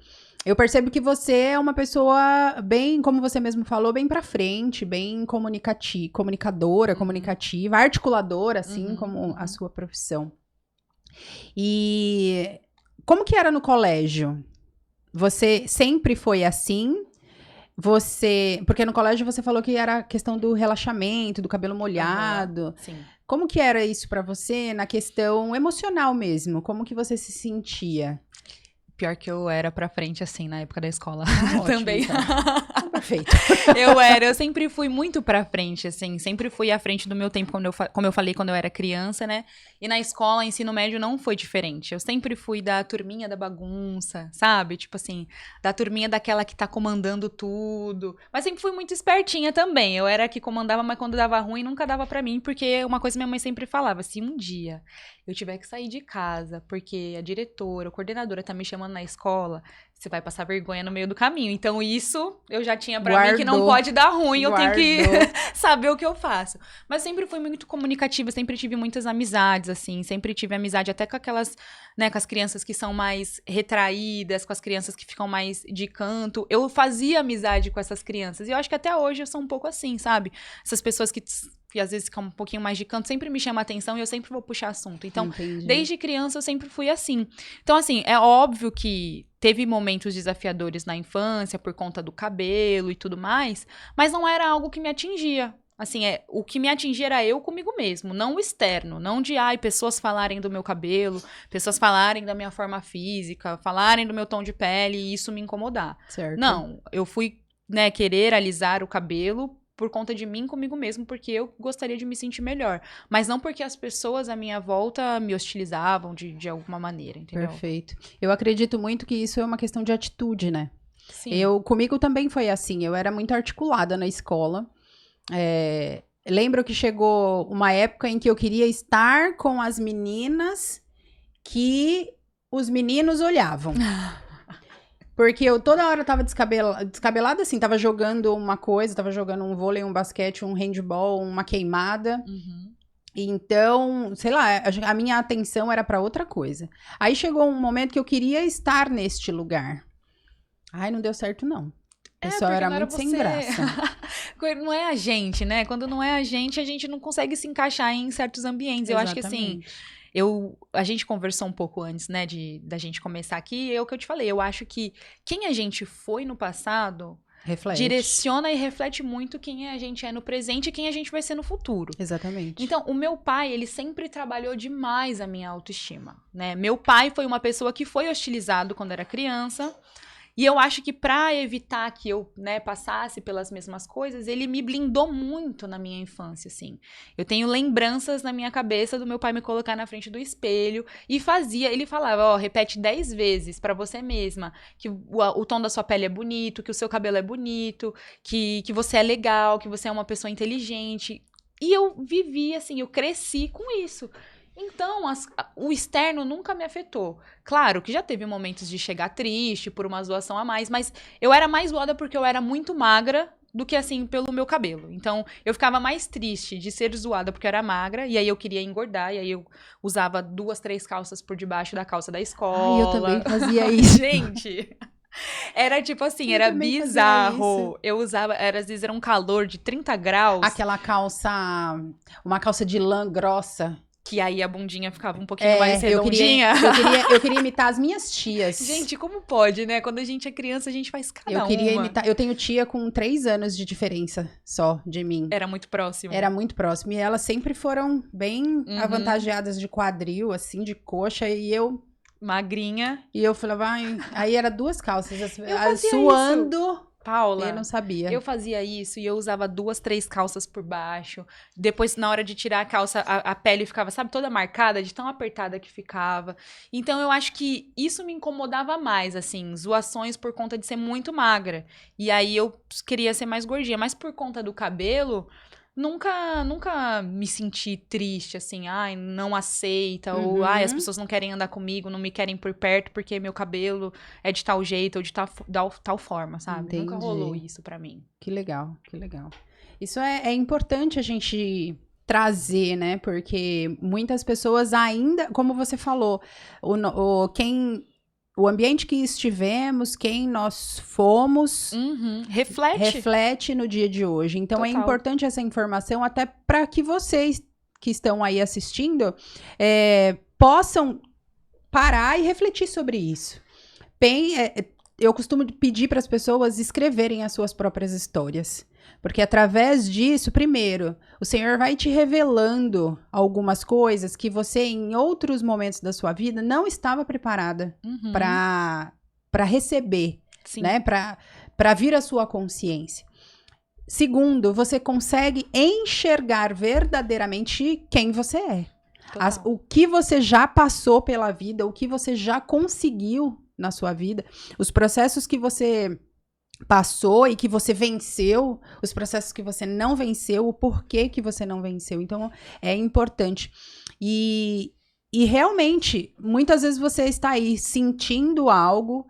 Eu percebo que você é uma pessoa bem, como você mesmo falou, bem pra frente, bem comunicadora, comunicativa, articuladora, assim como a sua profissão. E como que era no colégio? Você sempre foi assim? Porque no colégio você falou que era a questão do relaxamento, do cabelo molhado. Sim. Como que era isso pra você na questão emocional mesmo? Como que você se sentia? Pior que eu era pra frente, assim, na época da escola. Ótimo, também. Então. Perfeito. Eu sempre fui muito pra frente, assim, sempre fui à frente do meu tempo, como eu falei, quando eu era criança, né? E na escola, ensino médio, não foi diferente. Eu sempre fui da turminha da bagunça, sabe? Tipo assim, da turminha daquela que tá comandando tudo. Mas sempre fui muito espertinha também. Eu era a que comandava, mas quando dava ruim, nunca dava pra mim, porque uma coisa minha mãe sempre falava, se um dia eu tiver que sair de casa, porque a diretora, a coordenadora tá me chamando na escola, você vai passar vergonha no meio do caminho. Então, isso eu já tinha pra mim que não pode dar ruim, eu tenho que saber o que eu faço. Mas sempre fui muito comunicativa, sempre tive muitas amizades, assim, sempre tive amizade até com aquelas, né, com as crianças que são mais retraídas, com as crianças que ficam mais de canto. Eu fazia amizade com essas crianças. E eu acho que até hoje eu sou um pouco assim, sabe? Essas pessoas que às vezes ficam um pouquinho mais de canto, sempre me chama a atenção e eu sempre vou puxar assunto. Então, desde criança eu sempre fui assim. Então, assim, é óbvio que teve momentos desafiadores na infância por conta do cabelo e tudo mais, mas não era algo que me atingia. Assim, o que me atingia era eu comigo mesmo, não o externo, não de, pessoas falarem do meu cabelo, pessoas falarem da minha forma física, falarem do meu tom de pele e isso me incomodar. Certo. Não, eu fui, né, querer alisar o cabelo por conta de mim comigo mesmo, porque eu gostaria de me sentir melhor. Mas não porque as pessoas à minha volta me hostilizavam de alguma maneira, entendeu? Perfeito. Eu acredito muito que isso é uma questão de atitude, né? Sim. Comigo também foi assim, eu era muito articulada na escola. Lembro que chegou uma época em que eu queria estar com as meninas que os meninos olhavam. Porque eu toda hora tava descabelada, assim, tava jogando uma coisa, tava jogando um vôlei, um basquete, um handball, uma queimada. Então, sei lá, a minha atenção era pra outra coisa. Aí chegou um momento que eu queria estar neste lugar. Ai, não deu certo, não. O pessoal era muito sem graça. Não é a gente, né? Quando não é a gente não consegue se encaixar em certos ambientes. Eu acho que, assim... A gente conversou um pouco antes, né, da gente começar aqui, é o que eu te falei, eu acho que quem a gente foi no passado direciona e reflete muito quem a gente é no presente e quem a gente vai ser no futuro. Exatamente. Então, o meu pai, ele sempre trabalhou demais a minha autoestima, né? Meu pai foi uma pessoa que foi hostilizado quando era criança. E eu acho que para evitar que eu, né, passasse pelas mesmas coisas, ele me blindou muito na minha infância, assim. Eu tenho lembranças na minha cabeça do meu pai me colocar na frente do espelho e ele falava, repete 10 vezes para você mesma que o tom da sua pele é bonito, que o seu cabelo é bonito, que você é legal, que você é uma pessoa inteligente. E eu vivi, assim, eu cresci com isso. Então, o externo nunca me afetou. Claro que já teve momentos de chegar triste por uma zoação a mais, mas eu era mais zoada porque eu era muito magra do que, assim, pelo meu cabelo. Então, eu ficava mais triste de ser zoada porque eu era magra, e aí eu queria engordar, e aí eu usava 2, 3 calças por debaixo da calça da escola. Ai, eu também fazia isso. Gente... Era tipo assim, Eu era também fazia bizarro. isso. Eu usava, às vezes era um calor de 30 graus. Aquela calça, uma calça de lã grossa. Que aí a bundinha ficava um pouquinho mais eu redondinha. eu queria imitar as minhas tias. Gente, como pode, né? Quando a gente é criança, a gente faz cada Eu queria uma. imitar. Eu tenho tia com 3 anos de diferença só de mim. Era muito próximo. Era muito próximo. E elas sempre foram bem avantajadas de quadril, assim, de coxa. E Magrinha. eu falava, ai, aí era 2 calças, fazia suando. Paula, Eu não sabia. eu fazia isso e eu usava 2, 3 calças por baixo. Depois, na hora de tirar a calça, a pele ficava, sabe, toda marcada, de tão apertada que ficava. Então, eu acho que isso me incomodava mais, assim, zoações por conta de ser muito magra. E aí, eu queria ser mais gordinha. Mas por conta do cabelo... Nunca me senti triste, assim, ai, não aceita, ou ai, as pessoas não querem andar comigo, não me querem por perto porque meu cabelo é de tal jeito ou de tal forma, sabe? Entendi. Nunca rolou isso pra mim. Que legal, que legal. Isso é importante a gente trazer, né? Porque muitas pessoas ainda, como você falou, o ambiente que estivemos, quem nós fomos, reflete no dia de hoje. Então, Total. é importante essa informação até para que vocês que estão aí assistindo possam parar e refletir sobre isso. Eu costumo pedir para as pessoas escreverem as suas próprias histórias. Porque através disso, primeiro, o Senhor vai te revelando algumas coisas que você, em outros momentos da sua vida, não estava preparada para receber, Sim. né? Para vir à sua consciência. Segundo, você consegue enxergar verdadeiramente quem você é. O que você já passou pela vida, o que você já conseguiu na sua vida, os processos que você passou e que você venceu, os processos que você não venceu, o porquê que você não venceu. Então, é importante. E realmente, muitas vezes você está aí sentindo algo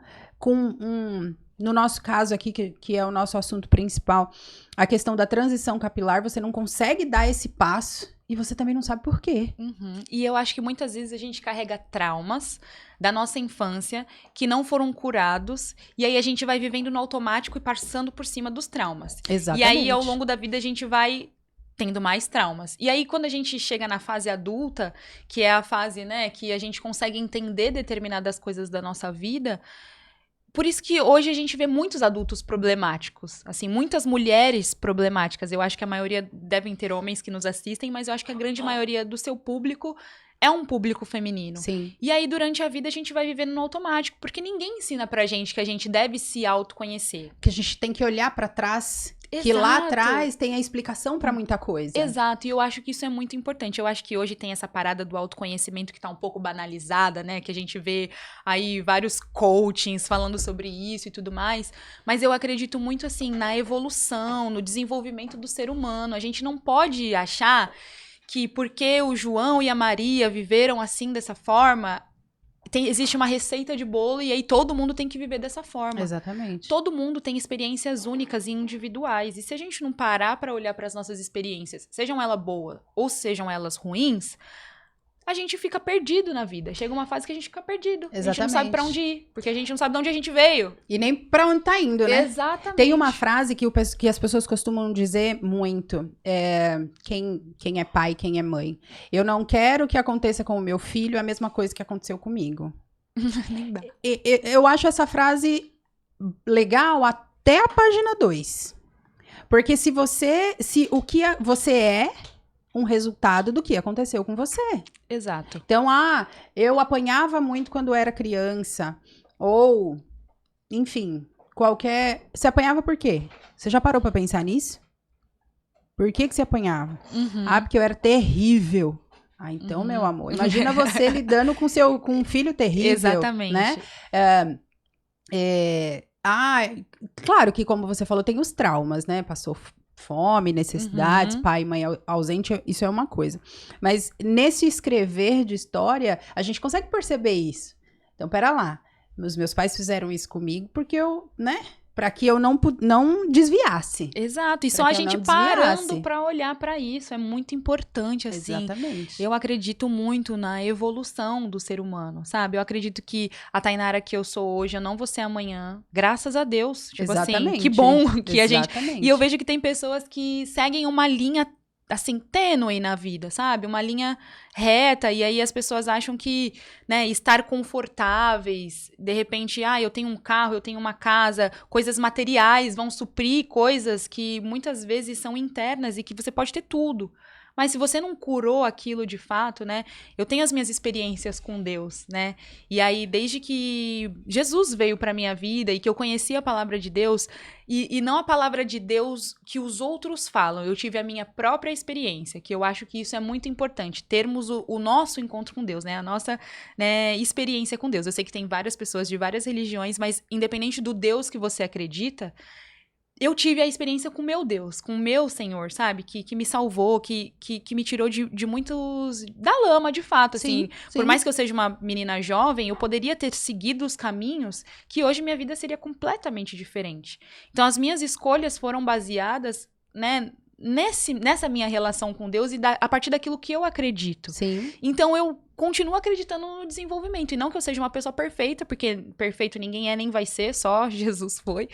no nosso caso aqui, que é o nosso assunto principal, a questão da transição capilar, você não consegue dar esse passo e você também não sabe por quê. E eu acho que muitas vezes a gente carrega traumas da nossa infância que não foram curados, e aí a gente vai vivendo no automático e passando por cima dos traumas. Exatamente. E aí, ao longo da vida, a gente vai tendo mais traumas. E aí, quando a gente chega na fase adulta, que é a fase, né, que a gente consegue entender determinadas coisas da nossa vida... Por isso que hoje a gente vê muitos adultos problemáticos, assim, muitas mulheres problemáticas. Eu acho que a maioria devem ter homens que nos assistem, mas eu acho que a grande maioria do seu público é um público feminino. Sim. E aí, durante a vida, a gente vai vivendo no automático, porque ninguém ensina pra gente que a gente deve se autoconhecer. Que a gente tem que olhar pra trás, que lá atrás tem a explicação pra muita coisa. Exato, e eu acho que isso é muito importante. Eu acho que hoje tem essa parada do autoconhecimento que tá um pouco banalizada, né? Que a gente vê aí vários coachings falando sobre isso e tudo mais. Mas eu acredito muito, assim, na evolução, no desenvolvimento do ser humano. A gente não pode achar que porque o João e a Maria viveram assim, dessa forma... Existe uma receita de bolo e aí todo mundo tem que viver dessa forma. Exatamente. Todo mundo tem experiências únicas e individuais. E se a gente não parar para olhar para as nossas experiências, sejam elas boas ou sejam elas ruins, a gente fica perdido na vida. Chega uma fase que a gente fica perdido. Exatamente. A gente não sabe para onde ir, porque a gente não sabe de onde a gente veio. E nem pra onde tá indo, né? Exatamente. Tem uma frase que as pessoas costumam dizer muito, quem é pai, quem é mãe. Eu não quero que aconteça com o meu filho a mesma coisa que aconteceu comigo. Nem dá. Eu acho essa frase legal até a página 2. Porque se o que você é um resultado do que aconteceu com você. Exato. Então, eu apanhava muito quando era criança. Ou, enfim, Você apanhava por quê? Você já parou pra pensar nisso? Por que você apanhava? Porque eu era terrível. Então, meu amor, imagina você lidando com um filho terrível. Exatamente. Né? Claro que, como você falou, tem os traumas, né? Passou fome, necessidades, pai e mãe ausente, isso é uma coisa. Mas nesse escrever de história, a gente consegue perceber isso. Então, pera lá, os meus pais fizeram isso comigo porque eu, né, para que eu não desviasse. Exato, e só a gente parando pra olhar pra isso, é muito importante, assim. Exatamente. Eu acredito muito na evolução do ser humano, sabe? Eu acredito que a Tainara que eu sou hoje, eu não vou ser amanhã, graças a Deus. Tipo assim, que bom que a gente... E eu vejo que tem pessoas que seguem uma linha, assim, tênue na vida, sabe? Uma linha reta, e aí as pessoas acham que, né, estar confortáveis, de repente, eu tenho um carro, eu tenho uma casa, coisas materiais vão suprir coisas que muitas vezes são internas e que você pode ter tudo. Mas se você não curou aquilo de fato, né? Eu tenho as minhas experiências com Deus, né? E aí, desde que Jesus veio pra minha vida e que eu conheci a palavra de Deus, e não a palavra de Deus que os outros falam, eu tive a minha própria experiência, que eu acho que isso é muito importante, termos o nosso encontro com Deus, né? A nossa, né, experiência com Deus. Eu sei que tem várias pessoas de várias religiões, mas independente do Deus que você acredita, eu tive a experiência com o meu Deus, com o meu Senhor, sabe? Que me salvou, que me tirou de muitos... da lama, de fato, assim. Sim. Por mais que eu seja uma menina jovem, eu poderia ter seguido os caminhos que hoje minha vida seria completamente diferente. Então, as minhas escolhas foram baseadas, né, nessa minha relação com Deus e a partir daquilo que eu acredito. Sim. Então, eu continuo acreditando no desenvolvimento. E não que eu seja uma pessoa perfeita, porque perfeito ninguém é nem vai ser, só Jesus foi.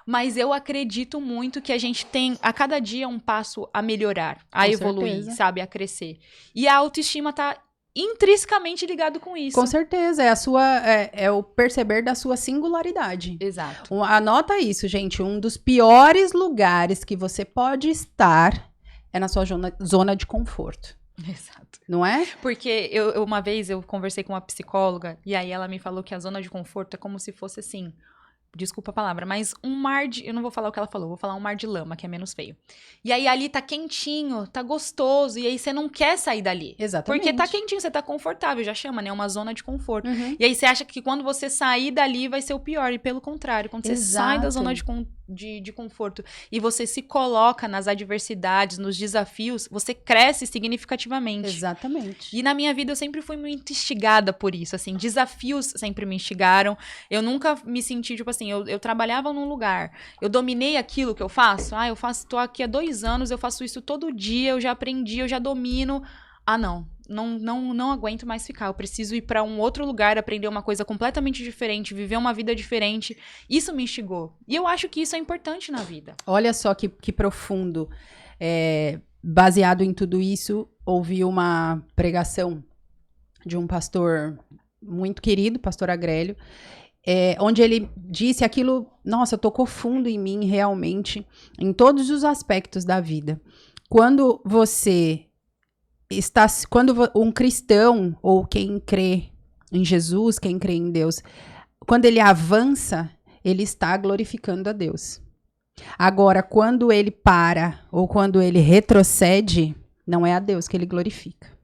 Mas eu acredito muito que a gente tem, a cada dia, um passo a melhorar, a evoluir, sabe? A crescer. E a autoestima tá intrinsecamente ligado com isso. Com certeza, é o perceber da sua singularidade. Exato. Anota isso, gente. Um dos piores lugares que você pode estar é na sua zona de conforto. Exato. Não é? Porque uma vez eu conversei com uma psicóloga e aí ela me falou que a zona de conforto é como se fosse assim... Desculpa a palavra, mas um mar de... Eu não vou falar o que ela falou, vou falar um mar de lama, que é menos feio. E aí ali tá quentinho, tá gostoso, e aí você não quer sair dali. Exatamente. Porque tá quentinho, você tá confortável, já chama, né? Uma zona de conforto. E aí você acha que quando você sair dali vai ser o pior, e pelo contrário, quando você sai da zona de conforto e você se coloca nas adversidades, nos desafios, você cresce significativamente. Exatamente. E na minha vida eu sempre fui muito instigada por isso, assim, desafios sempre me instigaram. Eu nunca me senti, tipo assim, eu trabalhava num lugar, eu dominei aquilo que eu faço, tô aqui há 2 anos, eu faço isso todo dia, eu já aprendi, eu já domino. Não aguento mais ficar, eu preciso ir pra um outro lugar, aprender uma coisa completamente diferente, viver uma vida diferente. Isso me instigou. E eu acho que isso é importante na vida. Olha só que profundo. Baseado em tudo isso, ouvi uma pregação de um pastor muito querido, pastor Agrélio, onde ele disse aquilo, nossa, tocou fundo em mim realmente, em todos os aspectos da vida. Quando um cristão, ou quem crê em Jesus, quem crê em Deus, quando ele avança, ele está glorificando a Deus. Agora, quando ele para, ou quando ele retrocede, não é a Deus que ele glorifica.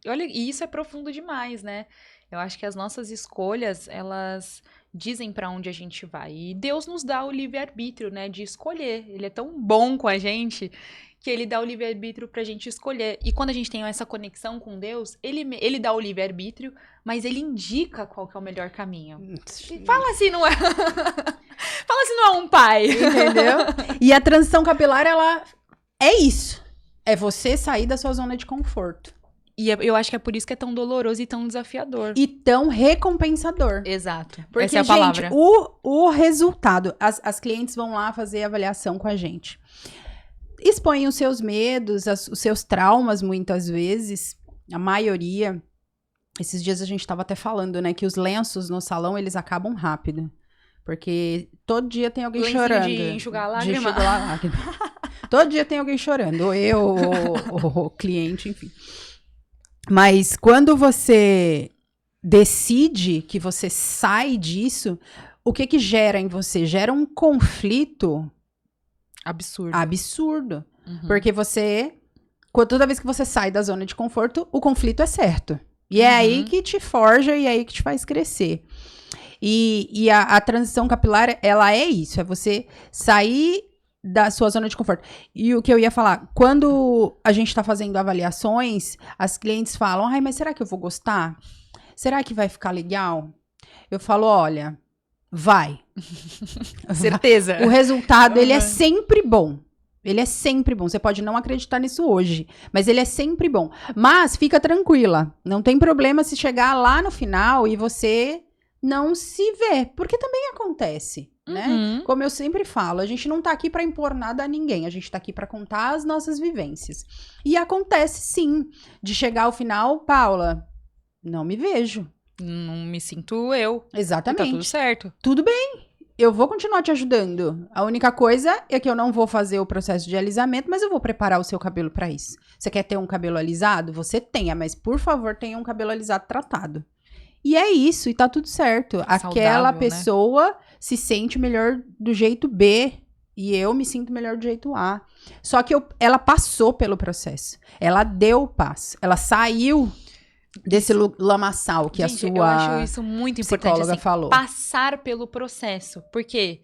Olha, e isso é profundo demais, né? Eu acho que as nossas escolhas, elas dizem pra onde a gente vai. E Deus nos dá o livre-arbítrio, né, de escolher. Ele é tão bom com a gente que ele dá o livre-arbítrio pra gente escolher. E quando a gente tem essa conexão com Deus, ele dá o livre-arbítrio, mas ele indica qual que é o melhor caminho. Fala assim, não é... Fala assim, não é um pai. Entendeu? E a transição capilar, ela é isso. É você sair da sua zona de conforto. E eu acho que é por isso que é tão doloroso e tão desafiador. E tão recompensador. Exato. Porque, essa é a palavra. Gente, o resultado... As clientes vão lá fazer avaliação com a gente. Expõem os seus medos, os seus traumas, muitas vezes. A maioria... Esses dias a gente estava até falando, né? Que os lenços no salão, eles acabam rápido. Porque todo dia tem alguém chorando. De enxugar a lágrima. De enxugar a lágrima. Todo dia tem alguém chorando. Ou eu, ou o cliente, enfim. Mas quando você decide que você sai disso, o que gera em você? Gera um conflito absurdo. Porque toda vez que você sai da zona de conforto, o conflito é certo. E é aí que te forja e é aí que te faz crescer. E a transição capilar, ela é isso. É você sair da sua zona de conforto. E o que eu ia falar, quando a gente tá fazendo avaliações, as clientes falam, ai, mas será que eu vou gostar? Será que vai ficar legal? Eu falo, olha, vai. Certeza. O resultado, ele é sempre bom. Ele é sempre bom. Você pode não acreditar nisso hoje, mas ele é sempre bom. Mas fica tranquila. Não tem problema se chegar lá no final e você não se vê. Porque também acontece, né? Como eu sempre falo, a gente não tá aqui pra impor nada a ninguém. A gente tá aqui pra contar as nossas vivências. E acontece, sim, de chegar ao final, Paula, não me vejo. Não me sinto eu. Exatamente. Tá tudo certo. Tudo bem. Eu vou continuar te ajudando. A única coisa é que eu não vou fazer o processo de alisamento, mas eu vou preparar o seu cabelo pra isso. Você quer ter um cabelo alisado? Você tenha, mas por favor, tenha um cabelo alisado tratado. E é isso, e tá tudo certo. Saudável, Aquela né? pessoa se sente melhor do jeito B e eu me sinto melhor do jeito A. Só que ela passou pelo processo. Ela deu o passo. Ela saiu desse lamaçal que Gente, a eu sua acho isso muito importante, psicóloga assim, falou. passar pelo processo. Porque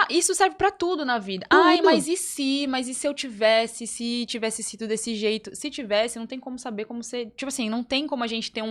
isso serve pra tudo na vida. Tudo. Ai, mas e se? Mas e se eu tivesse? Se tivesse sido desse jeito? Se tivesse, não tem como saber como ser... Tipo assim, não tem como a gente ter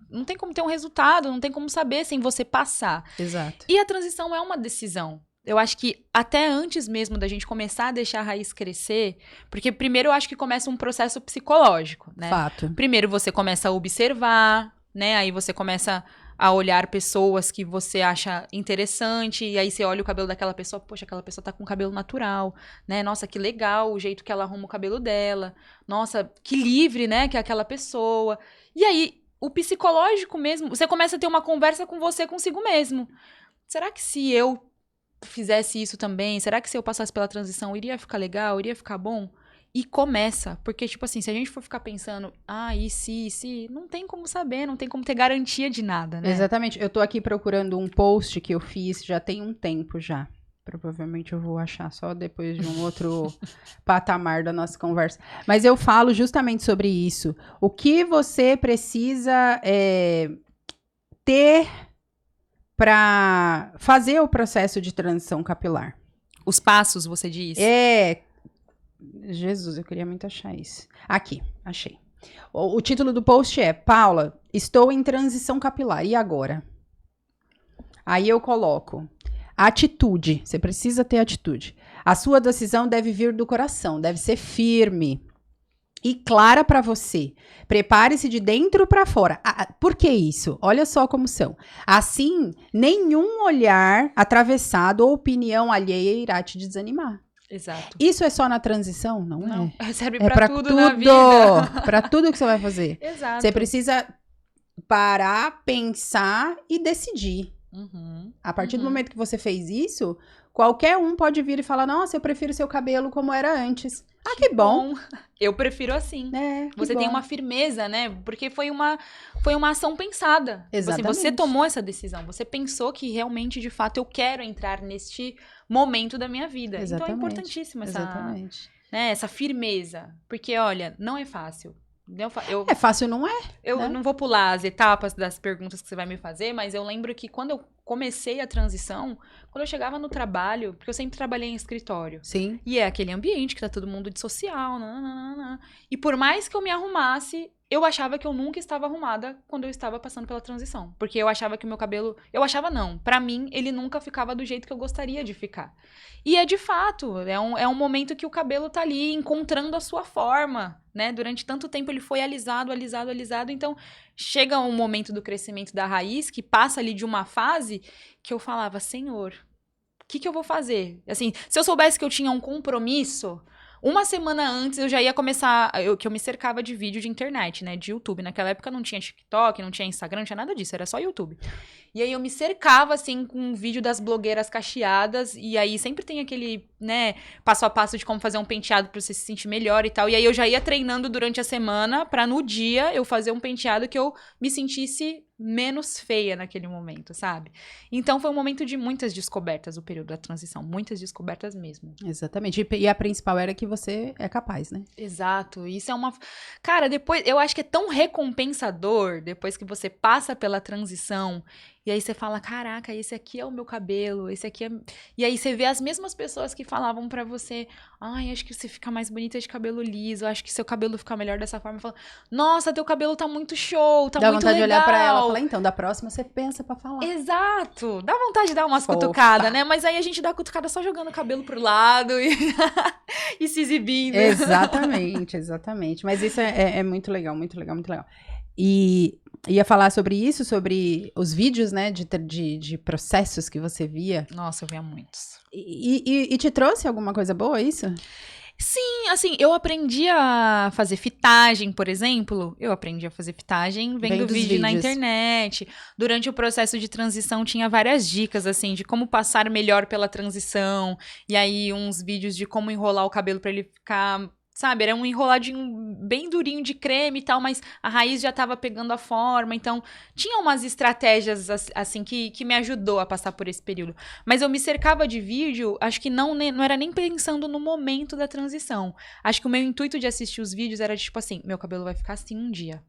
não tem como ter um resultado, não tem como saber sem você passar. Exato. E a transição é uma decisão. Eu acho que até antes mesmo da gente começar a deixar a raiz crescer, porque primeiro eu acho que começa um processo psicológico, né? Fato. Primeiro você começa a observar, né? Aí você começa a olhar pessoas que você acha interessante, e aí você olha o cabelo daquela pessoa, poxa, aquela pessoa tá com cabelo natural, né? Nossa, que legal o jeito que ela arruma o cabelo dela. Nossa, que livre, né? Que é aquela pessoa. E aí, o psicológico mesmo, você começa a ter uma conversa com você consigo mesmo. Será que se eu fizesse isso também, será que se eu passasse pela transição iria ficar legal, iria ficar bom? E começa, porque tipo assim, se a gente for ficar pensando, e se, não tem como saber, não tem como ter garantia de nada, né? Exatamente, eu tô aqui procurando um post que eu fiz já tem um tempo já, provavelmente eu vou achar só depois de um outro patamar da nossa conversa, mas eu falo justamente sobre isso, o que você precisa ter para fazer o processo de transição capilar. Os passos, você diz? Jesus, eu queria muito achar isso. Aqui, achei. O título do post é Paula, estou em transição capilar, e agora? Aí eu coloco atitude, você precisa ter atitude. A sua decisão deve vir do coração, deve ser firme e clara para você. Prepare-se de dentro para fora. Por que isso? Olha só como são. Assim, nenhum olhar atravessado ou opinião alheia irá te desanimar. Exato. Isso é só na transição? Não é. Serve É pra tudo na vida. Para tudo que você vai fazer. Exato. Você precisa parar, pensar e decidir. A partir do momento que você fez isso, qualquer um pode vir e falar, nossa, eu prefiro seu cabelo como era antes. Que bom. Eu prefiro assim. Você tem uma firmeza, né? Porque foi uma ação pensada. Exatamente. Você tomou essa decisão. Você pensou que realmente, de fato, eu quero entrar neste momento da minha vida. Exatamente. Então é importantíssimo Exatamente. essa firmeza. Porque, olha, não é fácil. É fácil, não é? Eu né? não vou pular as etapas das perguntas que você vai me fazer, mas eu lembro que quando eu comecei a transição, quando eu chegava no trabalho, porque eu sempre trabalhei em escritório. Sim. E é aquele ambiente que tá todo mundo de social, e por mais que eu me arrumasse, eu achava que eu nunca estava arrumada quando eu estava passando pela transição. Porque eu achava que o meu cabelo... Eu achava não. Pra mim, ele nunca ficava do jeito que eu gostaria de ficar. E é de fato. É um momento que o cabelo tá ali encontrando a sua forma, né? Durante tanto tempo ele foi alisado. Então, chega um momento do crescimento da raiz que passa ali de uma fase que eu falava, Senhor, o que eu vou fazer? Assim, se eu soubesse que eu tinha um compromisso... Uma semana antes eu já ia começar, que eu me cercava de vídeo de internet, né, de YouTube. Naquela época não tinha TikTok, não tinha Instagram, não tinha nada disso, era só YouTube. E aí eu me cercava, assim, com um vídeo das blogueiras cacheadas, e aí sempre tem aquele, né, passo a passo de como fazer um penteado pra você se sentir melhor e tal. E aí eu já ia treinando durante a semana pra no dia eu fazer um penteado que eu me sentisse menos feia naquele momento, sabe? Então foi um momento de muitas descobertas, o período da transição, muitas descobertas mesmo. Exatamente. E a principal era que você é capaz, né? Exato. Isso é uma... Cara, depois, eu acho que é tão recompensador, depois que você passa pela transição E aí você fala, caraca, esse aqui é o meu cabelo, esse aqui é... E aí você vê as mesmas pessoas que falavam pra você, ai, acho que você fica mais bonita de cabelo liso, acho que seu cabelo fica melhor dessa forma. Fala, nossa, teu cabelo tá muito show, tá Dá muito vontade legal. de olhar pra ela e falar, então, da próxima você pensa pra falar. Exato! Dá vontade de dar umas Fofa. cutucadas, né? Mas aí a gente dá cutucada só jogando o cabelo pro lado e, e se exibindo. Exatamente, exatamente. Mas isso é muito legal, muito legal, muito legal. E ia falar sobre isso, sobre os vídeos, né, de processos que você via. Nossa, eu via muitos. E te trouxe alguma coisa boa, isso? Sim, assim, eu aprendi a fazer fitagem, por exemplo. Eu aprendi a fazer fitagem vendo vídeo na internet. Durante o processo de transição tinha várias dicas, assim, de como passar melhor pela transição. E aí uns vídeos de como enrolar o cabelo pra ele ficar... Sabe, era um enroladinho bem durinho de creme e tal, mas a raiz já tava pegando a forma. Então, tinha umas estratégias, assim, que me ajudou a passar por esse período. Mas eu me cercava de vídeo, acho que não era nem pensando no momento da transição. Acho que o meu intuito de assistir os vídeos era, tipo assim, meu cabelo vai ficar assim um dia.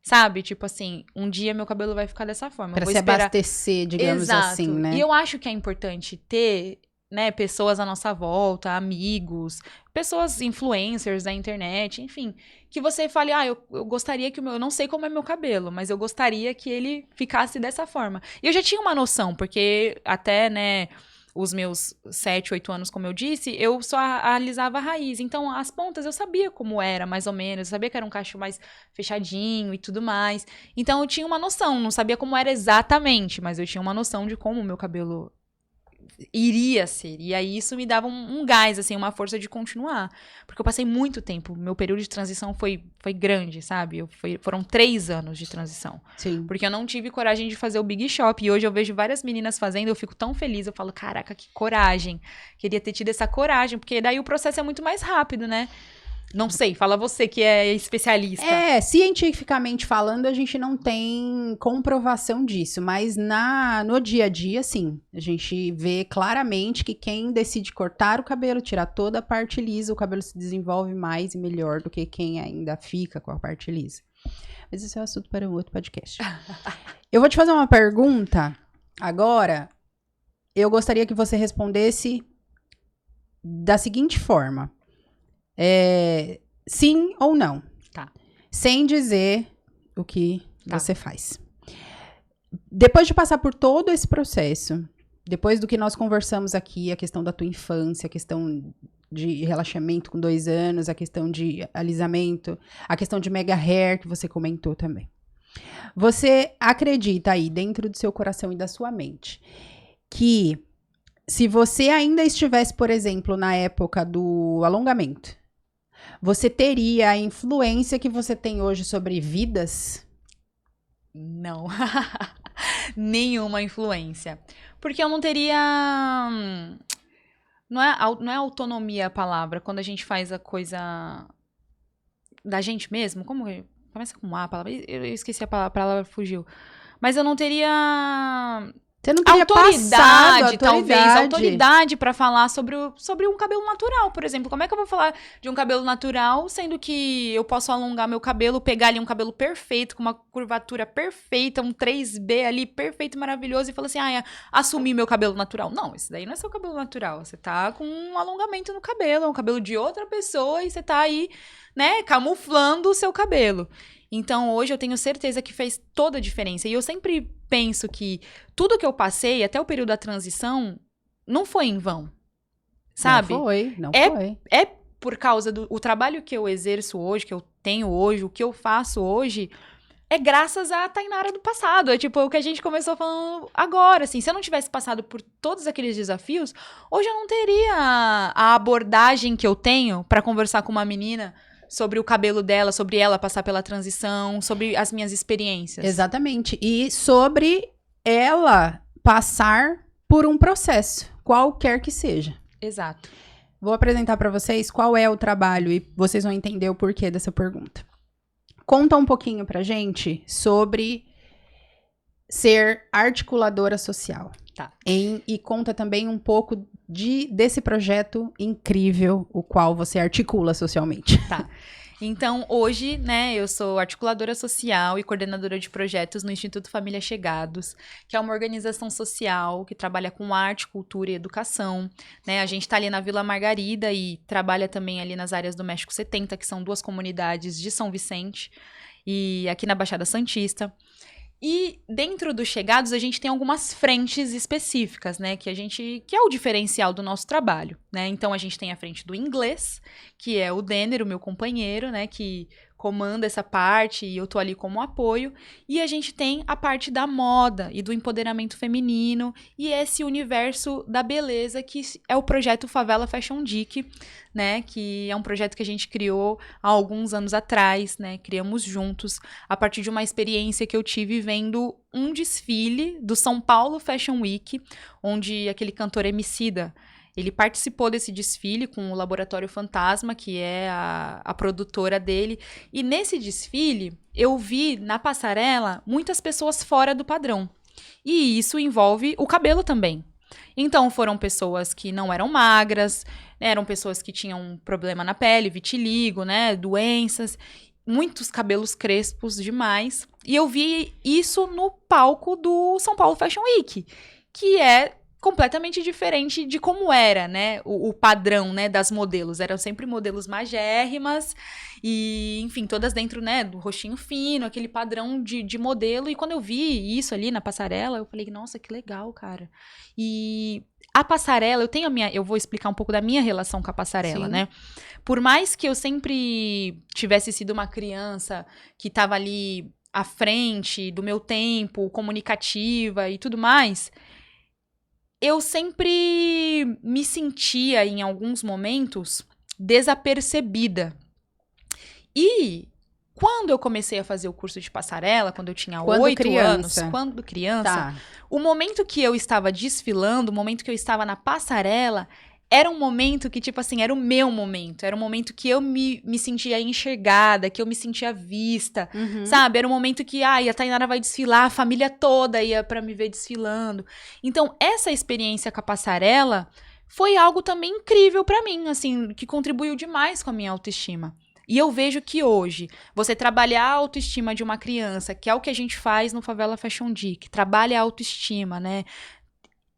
Sabe? Tipo assim, um dia meu cabelo vai ficar dessa forma. Pra se abastecer, digamos assim, né? E eu acho que é importante ter... né, pessoas à nossa volta, amigos, pessoas influencers da internet, enfim, que você fale, eu gostaria que eu não sei como é meu cabelo, mas eu gostaria que ele ficasse dessa forma. E eu já tinha uma noção, porque até, né, os meus 7, 8 anos, como eu disse, eu só alisava a raiz. Então, as pontas eu sabia como era, mais ou menos. Eu sabia que era um cacho mais fechadinho e tudo mais. Então, eu tinha uma noção. Não sabia como era exatamente, mas eu tinha uma noção de como o meu cabelo iria ser. E aí isso me dava um gás, assim, uma força de continuar. Porque eu passei muito tempo. Meu período de transição foi grande, sabe? Foram 3 anos de transição. Sim. Porque eu não tive coragem de fazer o Big Shop. E hoje eu vejo várias meninas fazendo, eu fico tão feliz. Eu falo, caraca, que coragem. Queria ter tido essa coragem. Porque daí o processo é muito mais rápido, né? Não sei, fala você que é especialista. Cientificamente falando, a gente não tem comprovação disso, mas no dia a dia, sim. A gente vê claramente que quem decide cortar o cabelo, tirar toda a parte lisa, o cabelo se desenvolve mais e melhor do que quem ainda fica com a parte lisa. Mas isso é um assunto para um outro podcast. Eu vou te fazer uma pergunta agora. Eu gostaria que você respondesse da seguinte forma. Sim ou não. Tá. Sem dizer o que você faz. Depois de passar por todo esse processo, depois do que nós conversamos aqui, a questão da tua infância, a questão de relaxamento com 2 anos, a questão de alisamento, a questão de mega hair que você comentou também. Você acredita aí, dentro do seu coração e da sua mente, que se você ainda estivesse, por exemplo, na época do alongamento, você teria a influência que você tem hoje sobre vidas? Não. Nenhuma influência. Porque eu não teria... Não é autonomia a palavra, quando a gente faz a coisa da gente mesmo. Como começa com a palavra? Eu esqueci a palavra fugiu. Mas eu não teria... Você não teria autoridade, talvez, autoridade pra falar sobre um cabelo natural, por exemplo. Como é que eu vou falar de um cabelo natural, sendo que eu posso alongar meu cabelo, pegar ali um cabelo perfeito, com uma curvatura perfeita, um 3B ali, perfeito, maravilhoso, e falar assim, assumir meu cabelo natural. Não, isso daí não é seu cabelo natural. Você tá com um alongamento no cabelo, é um cabelo de outra pessoa, e você tá aí, né, camuflando o seu cabelo. Então, hoje eu tenho certeza que fez toda a diferença. E eu sempre penso que tudo que eu passei, até o período da transição, não foi em vão. Sabe? Não foi. É por causa do trabalho que eu exerço hoje, que eu tenho hoje, o que eu faço hoje, é graças à Tainara do passado. É tipo o que a gente começou falando agora, assim. Se eu não tivesse passado por todos aqueles desafios, hoje eu não teria a abordagem que eu tenho pra conversar com uma menina sobre o cabelo dela, sobre ela passar pela transição, sobre as minhas experiências. Exatamente. E sobre ela passar por um processo, qualquer que seja. Exato. Vou apresentar para vocês qual é o trabalho e vocês vão entender o porquê dessa pergunta. Conta um pouquinho pra gente sobre ser articuladora social. Tá. E conta também um pouco desse projeto incrível, o qual você articula socialmente. Tá. Então, hoje, né, eu sou articuladora social e coordenadora de projetos no Instituto Família Chegados, que é uma organização social que trabalha com arte, cultura e educação, né? A gente está ali na Vila Margarida e trabalha também ali nas áreas do México 70, que são 2 comunidades de São Vicente, e aqui na Baixada Santista. E dentro dos Chegados a gente tem algumas frentes específicas, né, que é o diferencial do nosso trabalho, né? Então a gente tem a frente do inglês, que é o Denner, o meu companheiro, né, que comanda essa parte e eu tô ali como apoio, e a gente tem a parte da moda e do empoderamento feminino e esse universo da beleza que é o projeto Favela Fashion Week, né, que é um projeto que a gente criou há alguns anos atrás, né, criamos juntos a partir de uma experiência que eu tive vendo um desfile do São Paulo Fashion Week, onde aquele cantor Emicida, ele participou desse desfile com o Laboratório Fantasma, que é a produtora dele. E nesse desfile, eu vi na passarela muitas pessoas fora do padrão. E isso envolve o cabelo também. Então, foram pessoas que não eram magras, eram pessoas que tinham um problema na pele, vitiligo, né, doenças, muitos cabelos crespos demais. E eu vi isso no palco do São Paulo Fashion Week, que é completamente diferente de como era, né, o padrão, né, das modelos. Eram sempre modelos magérrimas e, enfim, todas dentro, né, do rostinho fino, aquele padrão de modelo. E quando eu vi isso ali na passarela, eu falei, nossa, que legal, cara. E a passarela, eu vou explicar um pouco da minha relação com a passarela, né? Por mais que eu sempre tivesse sido uma criança que estava ali à frente do meu tempo, comunicativa e tudo mais, eu sempre me sentia, em alguns momentos, desapercebida. E quando eu comecei a fazer o curso de passarela, quando eu tinha 8 anos, quando criança, o momento que eu estava desfilando, o momento que eu estava na passarela, era um momento que, tipo assim, era o meu momento. Era um momento que eu me sentia enxergada, que eu me sentia vista, sabe? Era um momento que, a Tainara vai desfilar, a família toda ia pra me ver desfilando. Então, essa experiência com a passarela foi algo também incrível pra mim, assim, que contribuiu demais com a minha autoestima. E eu vejo que hoje, você trabalhar a autoestima de uma criança, que é o que a gente faz no Favela Fashion Week, trabalha a autoestima, né?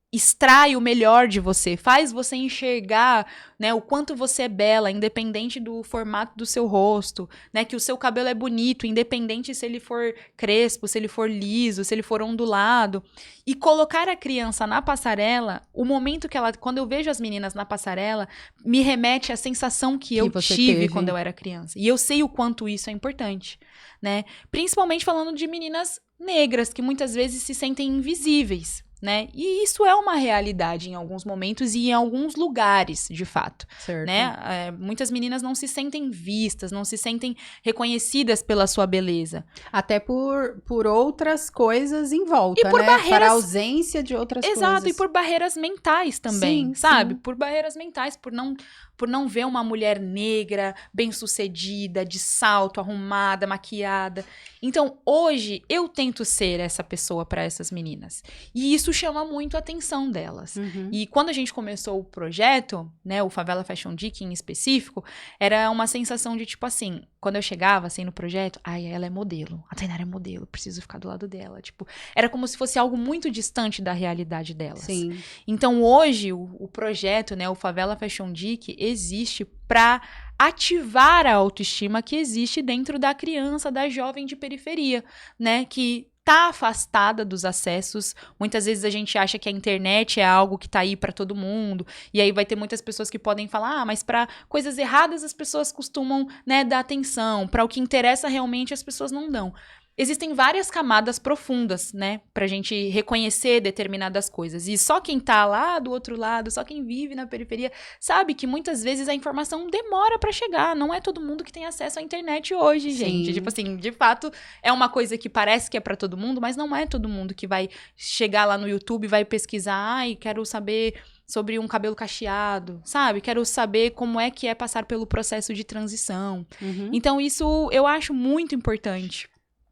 Extrai o melhor de você, faz você enxergar, né, o quanto você é bela, independente do formato do seu rosto, né, que o seu cabelo é bonito, independente se ele for crespo, se ele for liso, se ele for ondulado, e colocar a criança na passarela, o momento que quando eu vejo as meninas na passarela, me remete à sensação que eu tive quando eu era criança, e eu sei o quanto isso é importante, né, principalmente falando de meninas negras, que muitas vezes se sentem invisíveis, né? E isso é uma realidade em alguns momentos e em alguns lugares, de fato, né? Muitas meninas não se sentem vistas, não se sentem reconhecidas pela sua beleza. Até por outras coisas em volta, e por né? Barreiras... Para a ausência de outras coisas. Exato, e por barreiras mentais também, sabe? Sim. Por barreiras mentais, por não ver uma mulher negra, bem-sucedida, de salto, arrumada, maquiada. Então, hoje, eu tento ser essa pessoa para essas meninas. E isso chama muito a atenção delas. E quando a gente começou o projeto, né, o Favela Fashion Week em específico, era uma sensação de, tipo assim, quando eu chegava, assim, no projeto, ela é modelo, a Tainara é modelo, preciso ficar do lado dela. Tipo, era como se fosse algo muito distante da realidade delas. Sim. Então, hoje, o projeto, né, o Favela Fashion Week, existe para ativar a autoestima que existe dentro da criança, da jovem de periferia, né, que tá afastada dos acessos. Muitas vezes a gente acha que a internet é algo que tá aí para todo mundo, e aí vai ter muitas pessoas que podem falar, mas para coisas erradas as pessoas costumam, né, dar atenção, para o que interessa realmente as pessoas não dão. Existem várias camadas profundas, né, pra gente reconhecer determinadas coisas. E só quem tá lá do outro lado, só quem vive na periferia, sabe que muitas vezes a informação demora pra chegar. Não é todo mundo que tem acesso à internet hoje, gente. Tipo assim, de fato, é uma coisa que parece que é pra todo mundo, mas não é todo mundo que vai chegar lá no YouTube, vai pesquisar, quero saber sobre um cabelo cacheado, sabe? Quero saber como é que é passar pelo processo de transição. Então, isso eu acho muito importante.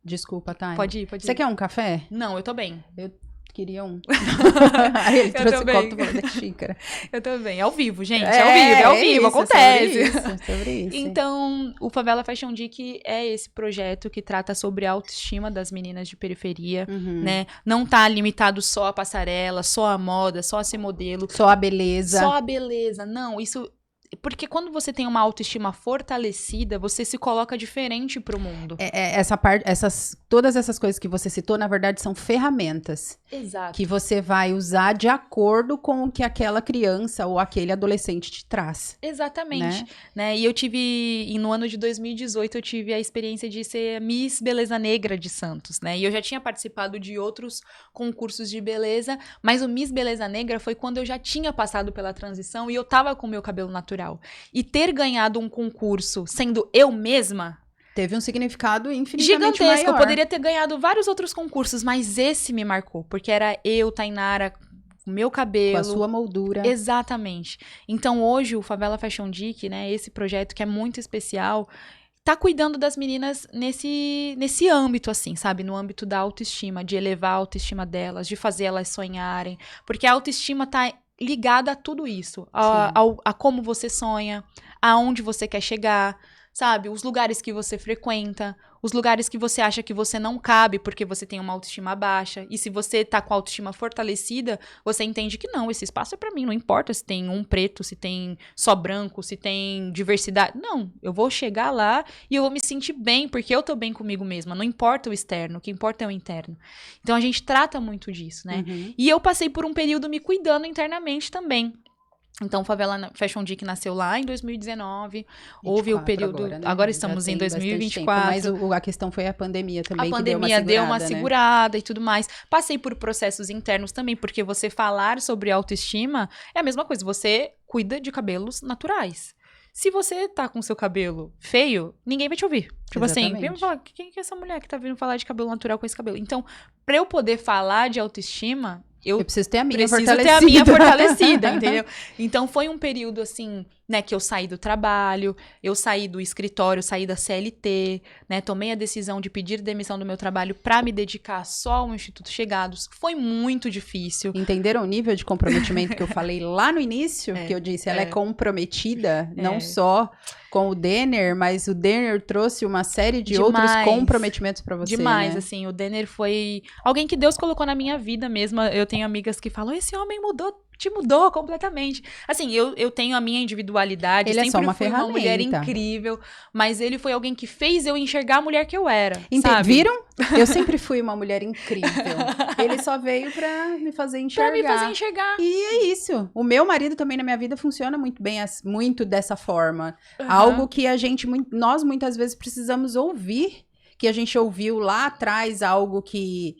Desculpa, Thay. Pode ir. Você quer um café? Não, eu tô bem. queria um. Aí ele trouxe o copo da xícara. Eu também. É ao vivo, gente. É ao vivo, acontece. Sobre isso. Então, o Favela Fashion Week é esse projeto que trata sobre a autoestima das meninas de periferia, né? Não tá limitado só a passarela, só a moda, só a ser modelo. Só a beleza. Só a beleza. Não, isso... Porque quando você tem uma autoestima fortalecida, você se coloca diferente pro mundo. Todas essas coisas que você citou, na verdade, são ferramentas. Exato. Que você vai usar de acordo com o que aquela criança ou aquele adolescente te traz. Exatamente. Né? E no ano de 2018, eu tive a experiência de ser Miss Beleza Negra de Santos, né? E eu já tinha participado de outros concursos de beleza, mas o Miss Beleza Negra foi quando eu já tinha passado pela transição e eu tava com o meu cabelo natural. E ter ganhado um concurso sendo eu mesma... Teve um significado infinitamente gigantesco. maior. Eu poderia ter ganhado vários outros concursos, mas esse me marcou. Porque era eu, Tainara, o meu cabelo. Com a sua moldura. Exatamente. Então, hoje, o Favela Fashion Week, né, esse projeto que é muito especial, tá cuidando das meninas nesse âmbito, assim, sabe? No âmbito da autoestima, de elevar a autoestima delas, de fazer elas sonharem. Porque a autoestima tá ligada a tudo isso. A como você sonha, aonde você quer chegar, sabe? Os lugares que você frequenta, os lugares que você acha que você não cabe porque você tem uma autoestima baixa. E se você tá com a autoestima fortalecida, você entende que não, esse espaço é pra mim, não importa se tem um preto, se tem só branco, se tem diversidade. Não, eu vou chegar lá e eu vou me sentir bem, porque eu tô bem comigo mesma. Não importa o externo, o que importa é o interno. Então a gente trata muito disso, né? E eu passei por um período me cuidando internamente também. Então, o Favela Fashion Week nasceu lá em 2019, houve o período... Agora, né? Agora estamos em 2024. Tempo, mas a questão foi a pandemia também, a pandemia deu uma segurada e tudo mais. Passei por processos internos também, porque você falar sobre autoestima é a mesma coisa, você cuida de cabelos naturais. Se você tá com seu cabelo feio, ninguém vai te ouvir. Tipo assim, vem me falar, quem é essa mulher que tá vindo falar de cabelo natural com esse cabelo? Então, pra eu poder falar de autoestima... Eu preciso ter a minha fortalecida, entendeu? Então, foi um período, assim, né, que eu saí do trabalho, eu saí do escritório, saí da CLT, né, tomei a decisão de pedir demissão do meu trabalho pra me dedicar só ao Instituto Chegados. Foi muito difícil. Entenderam o nível de comprometimento que eu falei lá no início? Que eu disse, ela é comprometida, não só com o Denner, mas o Denner trouxe uma série de outros comprometimentos pra você, Demais, né? Assim, o Denner foi alguém que Deus colocou na minha vida mesmo. Eu tenho amigas que falam, esse homem te mudou completamente. Assim, eu tenho a minha individualidade, ele sempre é só fui uma mulher incrível, mas ele foi alguém que fez eu enxergar a mulher que eu era, sabe? Viram? Eu sempre fui uma mulher incrível. Ele só veio pra me fazer enxergar. Pra me fazer enxergar. E é isso. O meu marido também na minha vida funciona muito bem, muito dessa forma. Algo que nós muitas vezes precisamos ouvir, que a gente ouviu lá atrás, algo que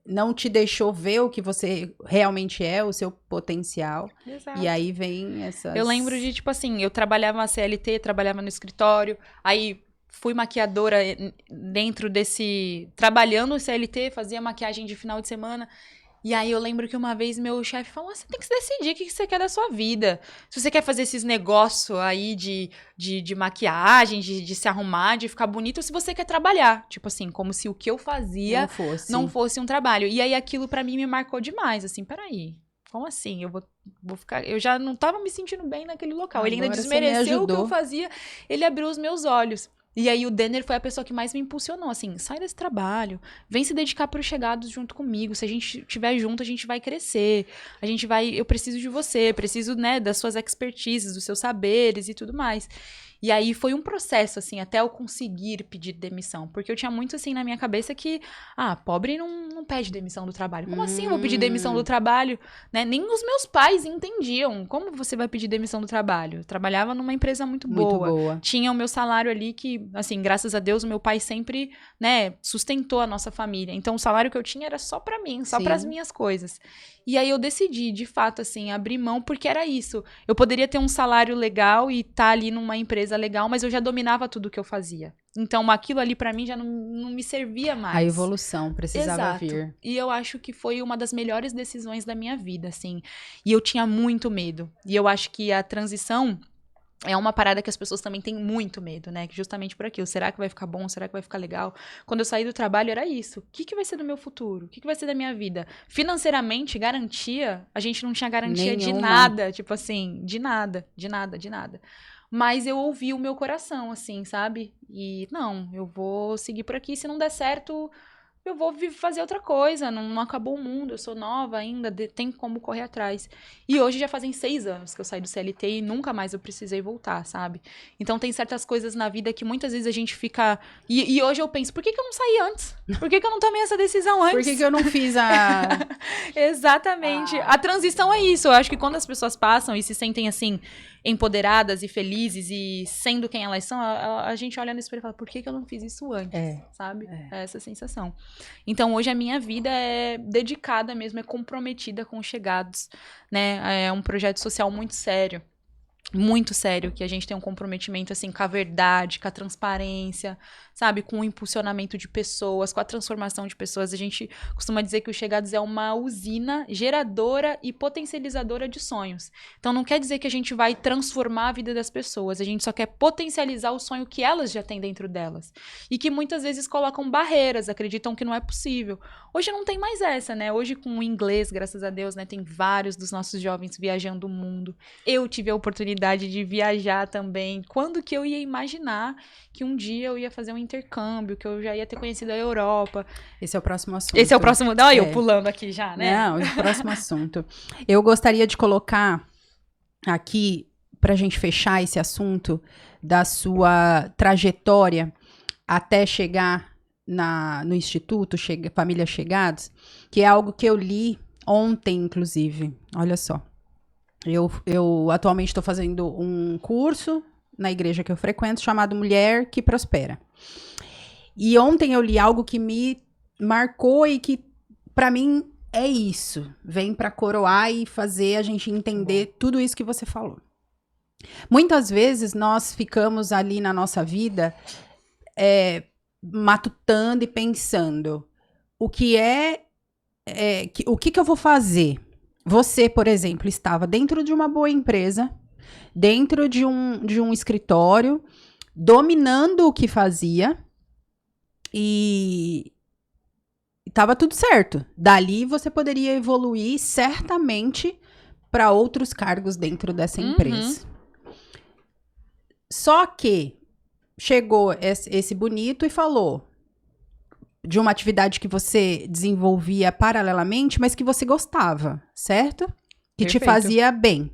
não te deixou ver o que você realmente é, o seu potencial. Exato. E aí vem essas... Eu lembro de, tipo assim, eu trabalhava na CLT, trabalhava no escritório, aí fui maquiadora dentro trabalhando no CLT, fazia maquiagem de final de semana. E aí eu lembro que uma vez meu chefe falou, você tem que se decidir o que você quer da sua vida. Se você quer fazer esses negócios aí de maquiagem, de se arrumar, de ficar bonito, ou se você quer trabalhar. Tipo assim, como se o que eu fazia não fosse um trabalho. E aí aquilo pra mim me marcou demais, assim, peraí. Como assim? Eu vou ficar... Eu já não tava me sentindo bem naquele local. Ele ainda desmereceu o que eu fazia. Ele abriu os meus olhos. E aí o Denner foi a pessoa que mais me impulsionou, assim, sai desse trabalho, vem se dedicar para os Chegados junto comigo, se a gente estiver junto a gente vai crescer, eu preciso de você, preciso, né, das suas expertises, dos seus saberes e tudo mais. E aí foi um processo, assim, até eu conseguir pedir demissão. Porque eu tinha muito, assim, na minha cabeça que, pobre não pede demissão do trabalho. Como assim eu vou pedir demissão do trabalho? Né? Nem os meus pais entendiam. Como você vai pedir demissão do trabalho? Eu trabalhava numa empresa muito boa. Tinha o meu salário ali que, assim, graças a Deus, o meu pai sempre, né, sustentou a nossa família. Então, o salário que eu tinha era só pra mim, só pras minhas coisas. E aí eu decidi, de fato, assim, abrir mão, porque era isso. Eu poderia ter um salário legal e estar ali numa empresa legal, mas eu já dominava tudo que eu fazia. Então, aquilo ali pra mim já não me servia mais. A evolução precisava vir. E eu acho que foi uma das melhores decisões da minha vida, assim. E eu tinha muito medo. E eu acho que a transição é uma parada que as pessoas também têm muito medo, né? Que justamente por aquilo. Será que vai ficar bom? Será que vai ficar legal? Quando eu saí do trabalho, era isso. O que vai ser do meu futuro? O que vai ser da minha vida? Financeiramente, garantia, a gente não tinha garantia de nada. Tipo assim, de nada. Mas eu ouvi o meu coração, assim, sabe? E, não, eu vou seguir por aqui. Se não der certo, eu vou fazer outra coisa. Não acabou o mundo, eu sou nova ainda, tem como correr atrás. E hoje já fazem 6 anos que eu saí do CLT e nunca mais eu precisei voltar, sabe? Então tem certas coisas na vida que muitas vezes a gente fica... E hoje eu penso, por que eu não saí antes? Por que eu não tomei essa decisão antes? Por que eu não fiz a... Exatamente. A transição é isso. Eu acho que quando as pessoas passam e se sentem assim, empoderadas e felizes e sendo quem elas são, a gente olha no espelho e fala, por que eu não fiz isso antes? Sabe? É essa sensação. Então, hoje a minha vida é dedicada mesmo, é comprometida com os chegados, né? É um projeto social muito sério, que a gente tem um comprometimento, assim, com a verdade, com a transparência, sabe? Com o impulsionamento de pessoas, com a transformação de pessoas. A gente costuma dizer que o Chegados é uma usina geradora e potencializadora de sonhos. Então, não quer dizer que a gente vai transformar a vida das pessoas, a gente só quer potencializar o sonho que elas já têm dentro delas. E que muitas vezes colocam barreiras, acreditam que não é possível. Hoje não tem mais essa, né? Hoje, com o inglês, graças a Deus, né? Tem vários dos nossos jovens viajando o mundo. Eu tive a oportunidade de viajar também. Quando que eu ia imaginar que um dia eu ia fazer um intercâmbio, que eu já ia ter conhecido a Europa? Esse é o próximo assunto. Esse é o próximo... Olha, eu pulando aqui já, né? Não, o próximo assunto. Eu gostaria de colocar aqui, pra gente fechar esse assunto, da sua trajetória até chegar no Instituto Família Chegados, que é algo que eu li ontem, inclusive. Olha só. Eu atualmente estou fazendo um curso na igreja que eu frequento, chamado Mulher que Prospera. E ontem eu li algo que me marcou e que, para mim, é isso. Vem para coroar e fazer a gente entender tudo isso que você falou. Muitas vezes nós ficamos ali na nossa vida matutando e pensando o que o que eu vou fazer? Você, por exemplo, estava dentro de uma boa empresa, dentro de um escritório, dominando o que fazia e estava tudo certo. Dali você poderia evoluir certamente para outros cargos dentro dessa empresa. Só que chegou esse bonito e falou de uma atividade que você desenvolvia paralelamente, mas que você gostava, certo? Que te fazia bem.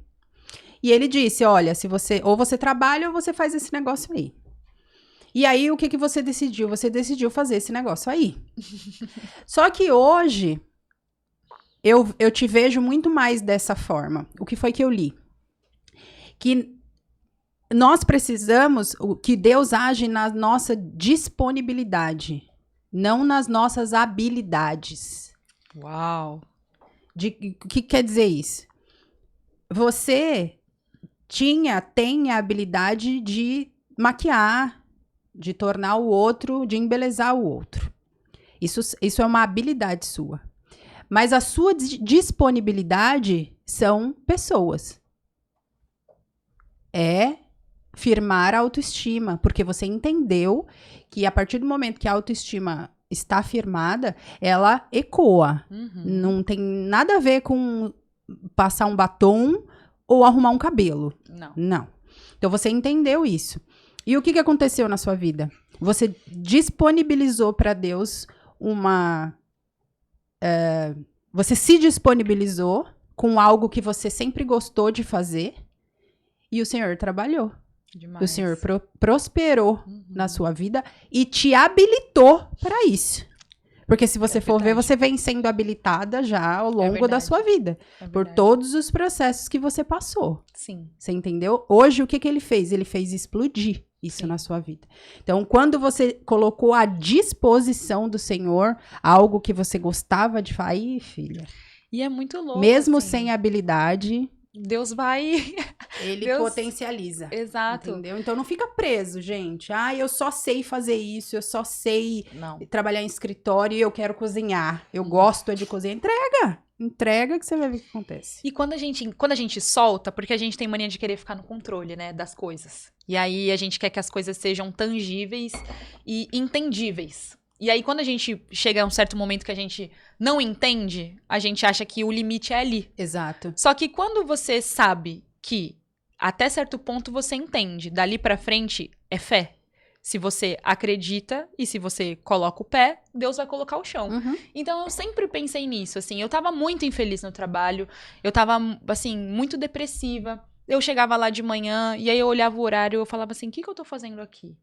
E ele disse, olha, se você ou você trabalha ou você faz esse negócio aí. E aí, o que você decidiu? Você decidiu fazer esse negócio aí. Só que hoje, eu te vejo muito mais dessa forma. O que foi que eu li? Que nós precisamos que Deus age na nossa disponibilidade, não nas nossas habilidades. Uau! O que quer dizer isso? Você tem a habilidade de maquiar, de tornar o outro, de embelezar o outro. Isso é uma habilidade sua. Mas a sua disponibilidade são pessoas. É firmar a autoestima, porque você entendeu que a partir do momento que a autoestima está firmada, ela ecoa. Não tem nada a ver com passar um batom ou arrumar um cabelo. Não. Então você entendeu isso. E o que aconteceu na sua vida? Você disponibilizou para Deus você se disponibilizou com algo que você sempre gostou de fazer e o Senhor trabalhou. Demais. O Senhor prosperou na sua vida e te habilitou para isso. Porque se você for ver, você vem sendo habilitada já ao longo da sua vida. Por todos os processos que você passou. Sim. Você entendeu? Hoje, o que ele fez? Ele fez explodir isso na sua vida. Então, quando você colocou à disposição do Senhor algo que você gostava de fazer, aí, filha. E é muito louco. Mesmo sem habilidade... Deus vai... Ele potencializa. Exato. Entendeu? Então não fica preso, gente. Eu só sei fazer isso, eu só sei trabalhar em escritório e eu quero cozinhar. Eu gosto de cozinhar. Entrega Entrega que você vai ver o que acontece. E quando a gente solta, porque a gente tem mania de querer ficar no controle, né, das coisas. E aí a gente quer que as coisas sejam tangíveis e entendíveis. E aí quando a gente chega a um certo momento que a gente não entende, a gente acha que o limite é ali. Exato. Só que quando você sabe que até certo ponto você entende, dali pra frente é fé. Se você acredita e se você coloca o pé, Deus vai colocar o chão. Uhum. Então, eu sempre pensei nisso, assim. Eu tava muito infeliz no trabalho. Eu tava, assim, muito depressiva. Eu chegava lá de manhã e aí eu olhava o horário e eu falava assim, o que eu tô fazendo aqui?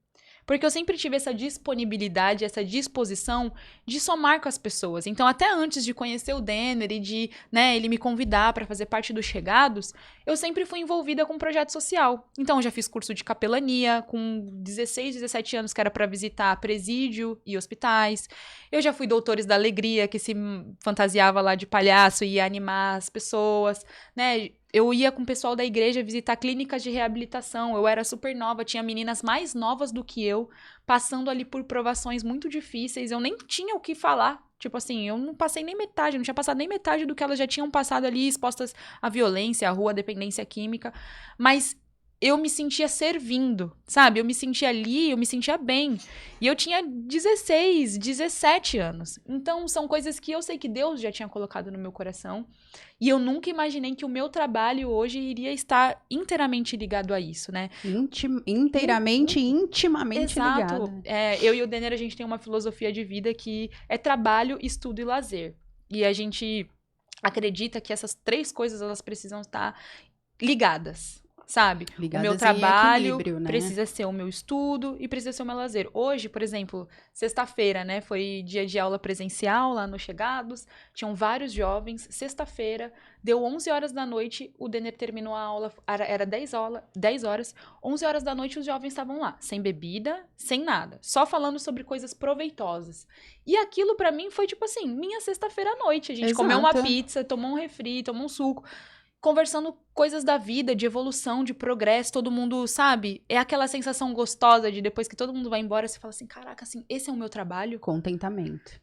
Porque eu sempre tive essa disponibilidade, essa disposição de somar com as pessoas. Então, até antes de conhecer o Denner e de, né, ele me convidar para fazer parte dos Chegados, eu sempre fui envolvida com projeto social. Então, eu já fiz curso de capelania com 16, 17 anos, que era para visitar presídio e hospitais. Eu já fui Doutores da Alegria, que se fantasiava lá de palhaço e ia animar as pessoas, né? Eu ia com o pessoal da igreja visitar clínicas de reabilitação. Eu era super nova, tinha meninas mais novas do que eu, passando ali por provações muito difíceis. Eu nem tinha o que falar. Tipo assim, eu não passei nem metade, não tinha passado nem metade do que elas já tinham passado ali, expostas à violência, à rua, à dependência química. Mas eu me sentia servindo, sabe? Eu me sentia ali, eu me sentia bem. E eu tinha 16, 17 anos. Então, são coisas que eu sei que Deus já tinha colocado no meu coração. E eu nunca imaginei que o meu trabalho hoje iria estar inteiramente ligado a isso, né? Intimamente Exato. ligado. Eu e o Denner, a gente tem uma filosofia de vida que é trabalho, estudo e lazer. E a gente acredita que essas três coisas, elas precisam estar ligadas. Sabe? Ligadas o meu trabalho né? precisa ser o meu estudo e precisa ser o meu lazer. Hoje, por exemplo, sexta-feira, né? Foi dia de aula presencial lá no Chegados. Tinham vários jovens. Sexta-feira, deu 11 horas da noite, o Denner terminou a aula, era 10 horas. 11 horas da noite, os jovens estavam lá, sem bebida, sem nada. Só falando sobre coisas proveitosas. E aquilo pra mim foi tipo assim, minha sexta-feira à noite. A gente comeu uma pizza, tomou um refri, tomou um suco. Conversando coisas da vida, de evolução, de progresso, todo mundo, sabe? É aquela sensação gostosa de depois que todo mundo vai embora, você fala assim, caraca, assim, esse é o meu trabalho? Contentamento.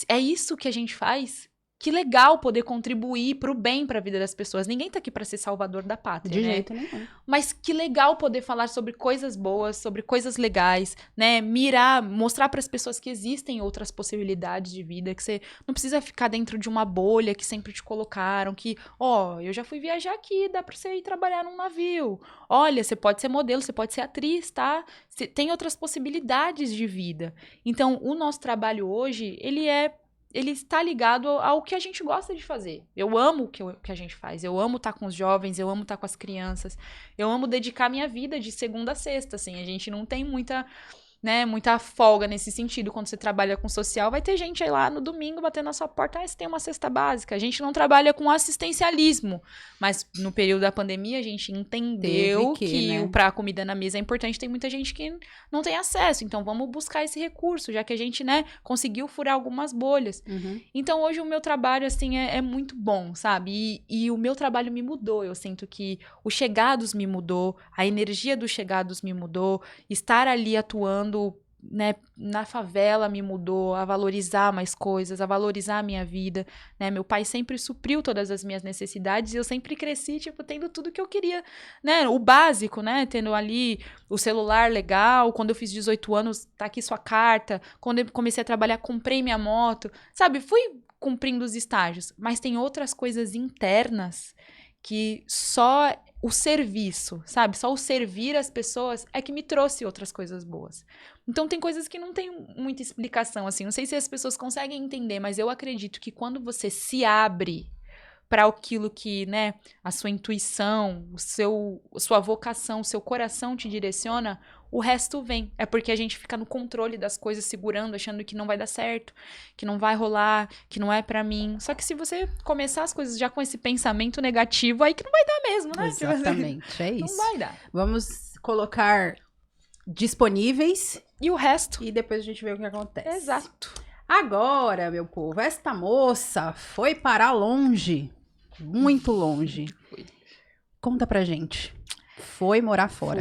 É isso que a gente faz? Que legal poder contribuir pro bem pra vida das pessoas. Ninguém tá aqui pra ser salvador da pátria, De né? jeito nenhum. Mas que legal poder falar sobre coisas boas, sobre coisas legais, né? Mostrar pras pessoas que existem outras possibilidades de vida, que você não precisa ficar dentro de uma bolha que sempre te colocaram, que, eu já fui viajar aqui, dá pra você ir trabalhar num navio. Olha, você pode ser modelo, você pode ser atriz, tá? Tem outras possibilidades de vida. Então, o nosso trabalho hoje, ele está ligado ao que a gente gosta de fazer. Eu amo o que a gente faz. Eu amo estar com os jovens, eu amo estar com as crianças. Eu amo dedicar minha vida de segunda a sexta, assim. A gente não tem muita folga nesse sentido. Quando você trabalha com social, vai ter gente aí lá no domingo batendo na sua porta, você tem uma cesta básica. A gente não trabalha com assistencialismo, mas no período da pandemia a gente entendeu que a comida na mesa é importante. Tem muita gente que não tem acesso, então vamos buscar esse recurso, já que a gente, conseguiu furar algumas bolhas. Uhum. Então hoje o meu trabalho, assim, é muito bom, sabe? E o meu trabalho me mudou. Eu sinto que o Chegados me mudou, a energia do Chegados me mudou, estar ali atuando, né, na favela me mudou a valorizar mais coisas, a valorizar a minha vida, né? Meu pai sempre supriu todas as minhas necessidades e eu sempre cresci, tendo tudo que eu queria, né? O básico, né? Tendo ali o celular legal, quando eu fiz 18 anos, tá aqui sua carta, quando eu comecei a trabalhar, comprei minha moto, sabe? Fui cumprindo os estágios, mas tem outras coisas internas que só o serviço, sabe? Só o servir as pessoas é que me trouxe outras coisas boas. Então, tem coisas que não tem muita explicação, assim. Não sei se as pessoas conseguem entender, mas eu acredito que quando você se abre para aquilo que, né, a sua intuição, sua vocação, o seu coração te direciona, o resto vem. É porque a gente fica no controle das coisas, segurando, achando que não vai dar certo, que não vai rolar, que não é pra mim. Só que se você começar as coisas já com esse pensamento negativo, aí que não vai dar mesmo, né? Exatamente, é isso. Não vai dar. Vamos colocar disponíveis. E o resto. E depois a gente vê o que acontece. Exato. Agora, meu povo, esta moça foi parar longe. Muito longe. Fui. Conta pra gente. Foi morar fora.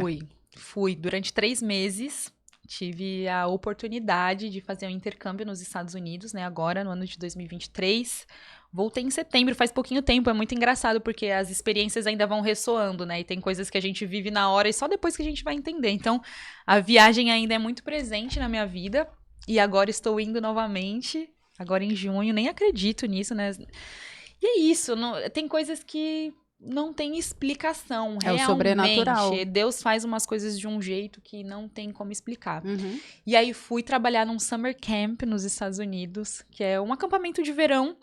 Fui. Durante 3 meses, tive a oportunidade de fazer um intercâmbio nos Estados Unidos, né? Agora, no ano de 2023. Voltei em setembro, faz pouquinho tempo. É muito engraçado, porque as experiências ainda vão ressoando, né? E tem coisas que a gente vive na hora e só depois que a gente vai entender. Então, a viagem ainda é muito presente na minha vida. E agora estou indo novamente, agora em junho. Nem acredito nisso, né? E é isso. Tem coisas que não tem explicação. É o sobrenatural. Deus faz umas coisas de um jeito que não tem como explicar. Uhum. E aí, fui trabalhar num summer camp nos Estados Unidos, que é um acampamento de verão,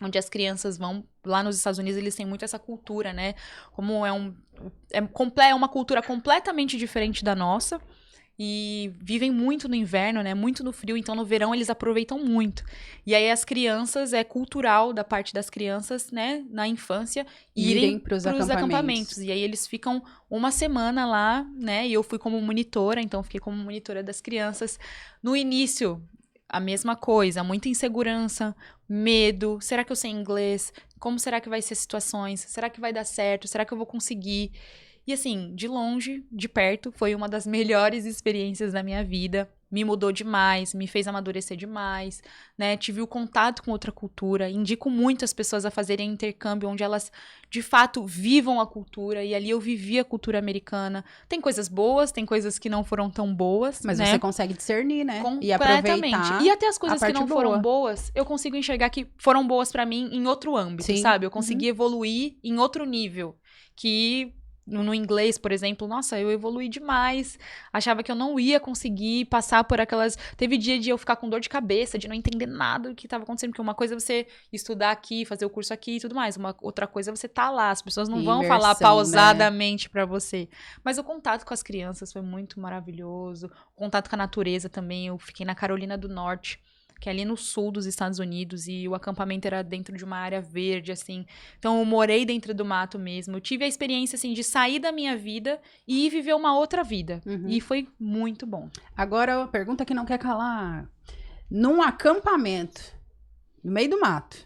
onde as crianças vão. Lá nos Estados Unidos, eles têm muito essa cultura, né? Como é uma cultura completamente diferente da nossa. E vivem muito no inverno, né? Muito no frio. Então, no verão, eles aproveitam muito. E aí, as crianças, é cultural da parte das crianças, né? Na infância, irem pros acampamentos. E aí, eles ficam uma semana lá, né? E eu fui como monitora. Então, fiquei como monitora das crianças. No início, a mesma coisa, muita insegurança, medo, será que eu sei inglês? Como será que vai ser as situações? Será que vai dar certo? Será que eu vou conseguir? E assim, de longe, de perto, foi uma das melhores experiências da minha vida. Me mudou demais, me fez amadurecer demais, né? Tive o contato com outra cultura. Indico muito as pessoas a fazerem intercâmbio, onde elas, de fato, vivam a cultura. E ali eu vivi a cultura americana. Tem coisas boas, tem coisas que não foram tão boas, mas né? você consegue discernir, né? E aproveitar. E até as coisas que não foram boas, eu consigo enxergar que foram boas pra mim em outro âmbito, sim, sabe? Eu consegui evoluir em outro nível. Que... No inglês, por exemplo, nossa, eu evoluí demais. Achava que eu não ia conseguir passar por aquelas... Teve dia de eu ficar com dor de cabeça, de não entender nada do que estava acontecendo. Porque uma coisa é você estudar aqui, fazer o curso aqui e tudo mais. Uma outra coisa é você tá lá. As pessoas não vão falar pausadamente, né, pra você. Mas o contato com as crianças foi muito maravilhoso. O contato com a natureza também. Eu fiquei na Carolina do Norte, que é ali no sul dos Estados Unidos, e o acampamento era dentro de uma área verde, assim. Então, eu morei dentro do mato mesmo. Eu tive a experiência, assim, de sair da minha vida e ir viver uma outra vida. E foi muito bom. Agora, uma pergunta que não quer calar. Num acampamento, no meio do mato,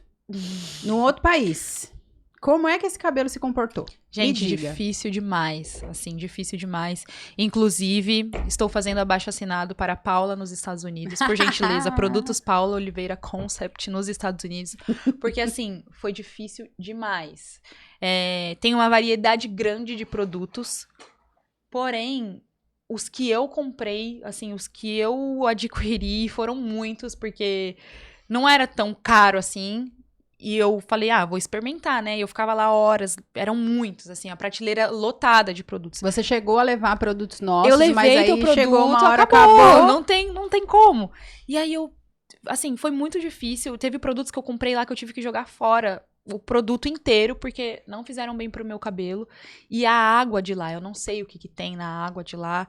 num outro país, como é que esse cabelo se comportou? Gente, difícil demais, assim, difícil demais. Inclusive, estou fazendo abaixo-assinado para a Paula nos Estados Unidos, por gentileza, Produtos Paula Oliveira Concept nos Estados Unidos, porque, assim, foi difícil demais. Tem uma variedade grande de produtos, porém, os que eu comprei, assim, os que eu adquiri foram muitos, porque não era tão caro assim. E eu falei, vou experimentar, né? E eu ficava lá horas, eram muitos, assim, a prateleira lotada de produtos. Você chegou a levar produtos nossos, eu levei mas aí teu produto, chegou uma hora, acabou. Não tem como. E aí assim, foi muito difícil. Teve produtos que eu comprei lá que eu tive que jogar fora o produto inteiro, porque não fizeram bem pro meu cabelo. E a água de lá, eu não sei o que tem na água de lá,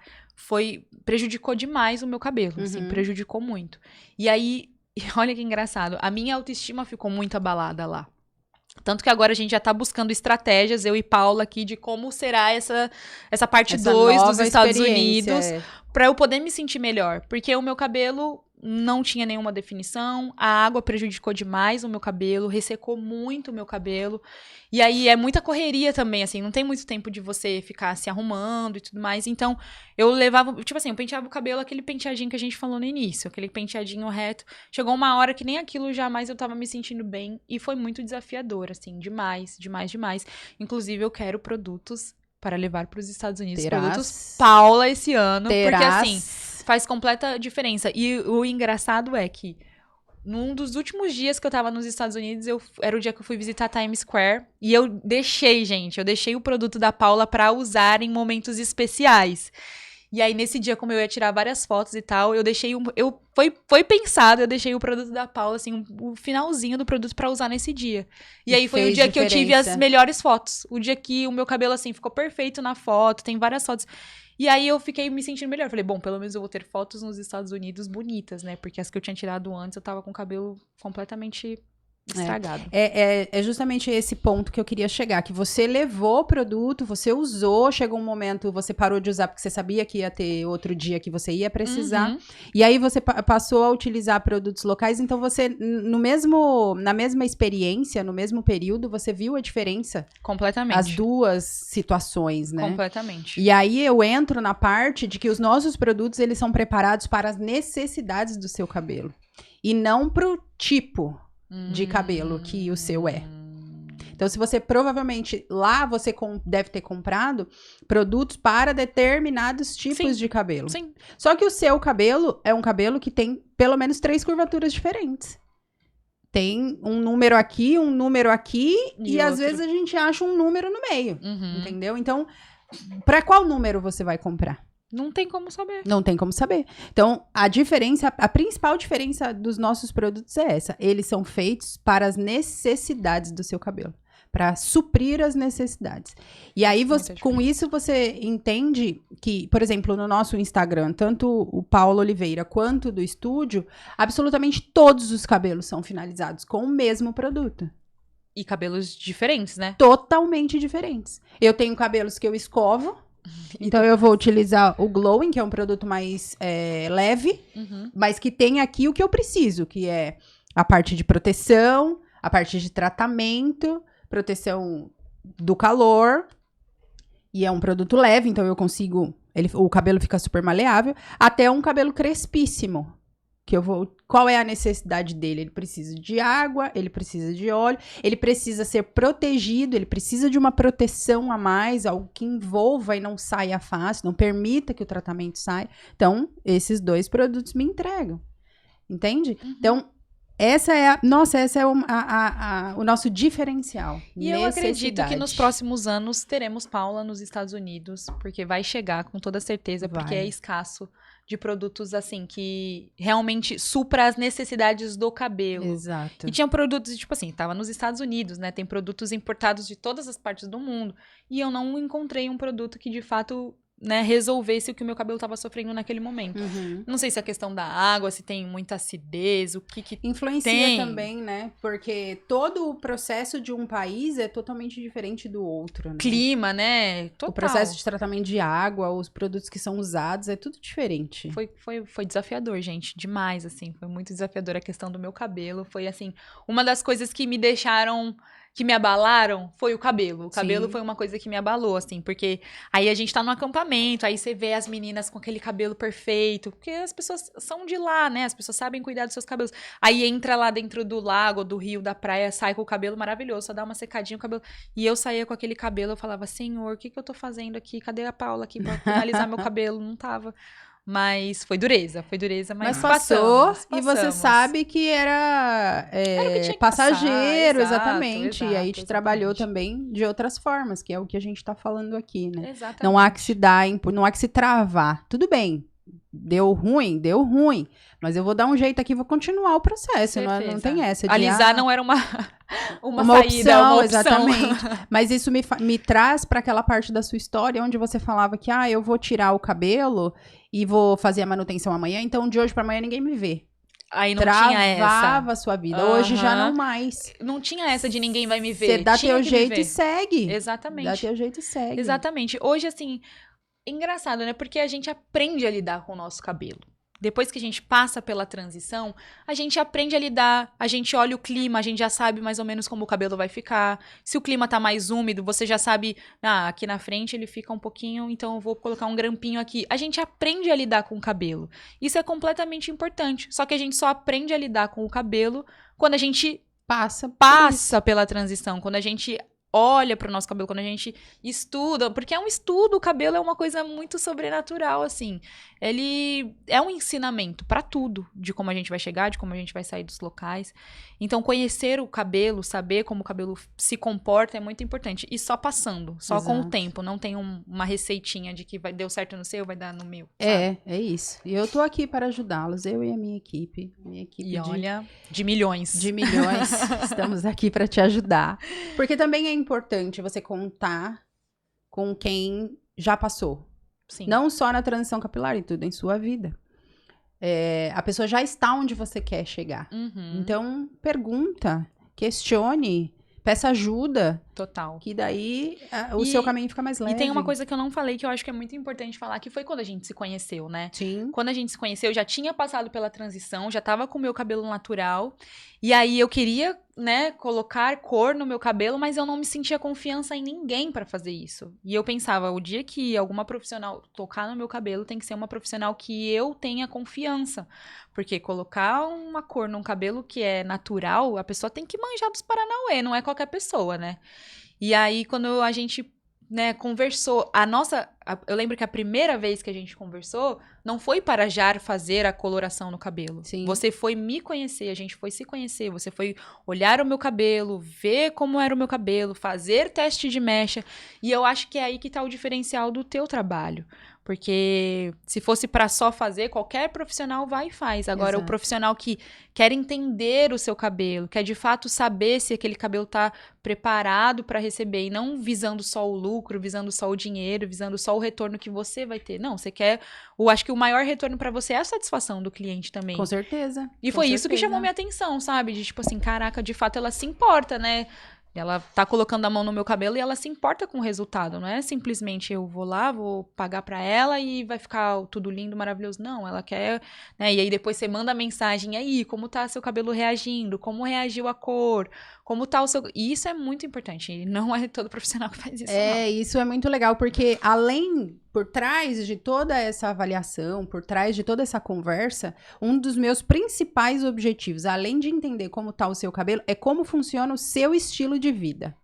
prejudicou demais o meu cabelo, assim, prejudicou muito. E aí, olha que engraçado, a minha autoestima ficou muito abalada lá. Tanto que agora a gente já tá buscando estratégias, eu e Paula aqui, de como será essa parte 2 dos Estados Unidos, pra eu poder me sentir melhor. Porque o meu cabelo não tinha nenhuma definição, a água prejudicou demais o meu cabelo, ressecou muito o meu cabelo. E aí é muita correria também, assim, não tem muito tempo de você ficar se arrumando e tudo mais. Então, eu levava, tipo assim, eu penteava o cabelo, aquele penteadinho que a gente falou no início, aquele penteadinho reto. Chegou uma hora que nem aquilo jamais eu tava me sentindo bem, e foi muito desafiador, assim, demais, demais, demais. Inclusive, eu quero produtos para levar para os Estados Unidos, produtos Paula esse ano, porque assim, faz completa diferença. E o engraçado é que num dos últimos dias que eu tava nos Estados Unidos, era o dia que eu fui visitar Times Square, e eu deixei o produto da Paula pra usar em momentos especiais. E aí, nesse dia, como eu ia tirar várias fotos e tal, eu deixei foi pensado, eu deixei o produto da Paula, assim, o finalzinho do produto pra usar nesse dia. E aí, foi o dia que eu tive as melhores fotos. O dia que o meu cabelo, assim, ficou perfeito na foto, tem várias fotos. E aí, eu fiquei me sentindo melhor. Falei, bom, pelo menos eu vou ter fotos nos Estados Unidos bonitas, né? Porque as que eu tinha tirado antes, eu tava com o cabelo completamente estragado. É justamente esse ponto que eu queria chegar, que você levou o produto, você usou, chegou um momento, você parou de usar porque você sabia que ia ter outro dia que você ia precisar, e aí você passou a utilizar produtos locais, então você, na mesma experiência, no mesmo período, você viu a diferença? Completamente. As duas situações, né? Completamente. E aí eu entro na parte de que os nossos produtos, eles são preparados para as necessidades do seu cabelo, e não pro tipo de cabelo que o seu é. Então, se você provavelmente lá você deve ter comprado produtos para determinados tipos de cabelo. Sim. Só que o seu cabelo é um cabelo que tem pelo menos 3 curvaturas diferentes. Tem um número aqui, e às vezes a gente acha um número no meio. Entendeu? Então, para qual número você vai comprar? Não tem como saber. Não tem como saber. Então, a principal diferença dos nossos produtos é essa. Eles são feitos para as necessidades do seu cabelo. Para suprir as necessidades. E aí, com isso, você entende que, por exemplo, no nosso Instagram, tanto o Paulo Oliveira quanto do estúdio, absolutamente todos os cabelos são finalizados com o mesmo produto. E cabelos diferentes, né? Totalmente diferentes. Eu tenho cabelos que eu escovo. Então, eu vou utilizar o Glowing, que é um produto mais leve, mas que tem aqui o que eu preciso, que é a parte de proteção, a parte de tratamento, proteção do calor, e é um produto leve, então eu consigo, o cabelo fica super maleável, até um cabelo crespíssimo, qual é a necessidade dele? Ele precisa de água, ele precisa de óleo, ele precisa ser protegido, ele precisa de uma proteção a mais, algo que envolva e não saia fácil, não permita que o tratamento saia. Então, esses 2 produtos me entregam. Entende? Então, esse é o nosso diferencial. E eu acredito que nos próximos anos teremos Paula nos Estados Unidos, porque vai chegar com toda certeza, porque é escasso de produtos assim que realmente supra as necessidades do cabelo. Exato. E tinha produtos, tipo assim, tava nos Estados Unidos, né? Tem produtos importados de todas as partes do mundo. E eu não encontrei um produto que de fato, né, resolvesse o que o meu cabelo estava sofrendo naquele momento. Não sei se é a questão da água, se tem muita acidez, o que influencia tem. Também, né? Porque todo o processo de um país é totalmente diferente do outro, né? Clima, né? Total. O processo de tratamento de água, os produtos que são usados, é tudo diferente. Foi desafiador, gente, demais, assim. Foi muito desafiador a questão do meu cabelo. Foi, assim, uma das coisas que me deixaram... que me abalaram foi o cabelo. O cabelo foi uma coisa que me abalou, assim, porque aí a gente tá no acampamento, aí você vê as meninas com aquele cabelo perfeito, porque as pessoas são de lá, né? As pessoas sabem cuidar dos seus cabelos. Aí entra lá dentro do lago, do rio, da praia, sai com o cabelo maravilhoso, só dá uma secadinha no cabelo. E eu saía com aquele cabelo, eu falava, Senhor, o que eu tô fazendo aqui? Cadê a Paula aqui pra finalizar meu cabelo? Não tava... Mas foi dureza, mas passamos. E você sabe que era passageiro, exatamente. E aí te trabalhou também de outras formas, que é o que a gente tá falando aqui, né? Exatamente. Não há que se dar, não há que se travar. Tudo bem, deu ruim, mas eu vou dar um jeito aqui e vou continuar o processo. Não tem essa de... Alisar não era uma saída, opção, uma opção. Exatamente. Mas isso me traz para aquela parte da sua história onde você falava que, eu vou tirar o cabelo e vou fazer a manutenção amanhã, então de hoje para amanhã ninguém me vê. Aí não tinha essa. Travava a sua vida. Hoje já não mais. Não tinha essa de ninguém vai me ver. Você dá teu jeito e segue. Exatamente. Dá teu jeito e segue. Exatamente. Hoje, assim, engraçado, né? Porque a gente aprende a lidar com o nosso cabelo. Depois que a gente passa pela transição, a gente aprende a lidar, a gente olha o clima, a gente já sabe mais ou menos como o cabelo vai ficar. Se o clima tá mais úmido, você já sabe, aqui na frente ele fica um pouquinho, então eu vou colocar um grampinho aqui. A gente aprende a lidar com o cabelo. Isso é completamente importante. Só que a gente só aprende a lidar com o cabelo quando a gente passa pela transição, quando a gente olha pro nosso cabelo, quando a gente estuda, porque é um estudo, o cabelo é uma coisa muito sobrenatural, assim. Ele é um ensinamento pra tudo, de como a gente vai chegar, de como a gente vai sair dos locais. Então, conhecer o cabelo, saber como o cabelo se comporta é muito importante. E só passando, só com o tempo. Não tem uma receitinha de que deu certo no seu, vai dar no meu. Sabe? É isso. E eu tô aqui para ajudá-los, eu e a minha equipe. E olha, de milhões. De milhões. Estamos aqui para te ajudar. Porque também é importante você contar com quem já passou. Sim. Não só na transição capilar, e tudo em sua vida. A pessoa já está onde você quer chegar. Então, pergunta. questione, peça ajuda, Total. que daí o seu caminho fica mais leve. E tem uma coisa que eu não falei que eu acho que é muito importante falar, que foi quando a gente se conheceu, né? Sim. Quando a gente se conheceu, eu já tinha passado pela transição, já tava com o meu cabelo natural. E aí eu queria, né, colocar cor no meu cabelo, mas eu não me sentia confiança em ninguém pra fazer isso. E eu pensava, o dia que alguma profissional tocar no meu cabelo, tem que ser uma profissional que eu tenha confiança. Porque colocar uma cor num cabelo que é natural, a pessoa tem que manjar dos Paranauê, não é qualquer pessoa, né? E aí, quando a gente, né, conversou, eu lembro que a primeira vez que a gente conversou, não foi para já fazer a coloração no cabelo. Sim. Você foi me conhecer, a gente foi se conhecer, você foi olhar o meu cabelo, ver como era o meu cabelo, fazer teste de mecha, e eu acho que é aí que tá o diferencial do teu trabalho. Porque se fosse para só fazer, qualquer profissional vai e faz. Agora, Exato. o profissional que quer entender o seu cabelo, quer de fato saber se aquele cabelo tá preparado para receber, e não visando só o lucro, visando só o dinheiro, visando só o retorno que você vai ter. Não, você quer... acho que o maior retorno para você é a satisfação do cliente também. Com certeza. E foi isso que chamou minha atenção, sabe? De tipo assim, caraca, de fato ela se importa, né? Ela tá colocando a mão no meu cabelo e ela se importa com o resultado. Não é simplesmente eu vou lá, vou pagar pra ela e vai ficar tudo lindo, maravilhoso. Não, ela quer, né? E aí depois você manda a mensagem, e aí, como tá seu cabelo reagindo? Como reagiu a cor? Como tá o seu... E isso é muito importante. E não é todo profissional que faz isso, não. Isso é muito legal, porque por trás de toda essa avaliação, por trás de toda essa conversa, um dos meus principais objetivos, além de entender como tá o seu cabelo, é como funciona o seu estilo de vida.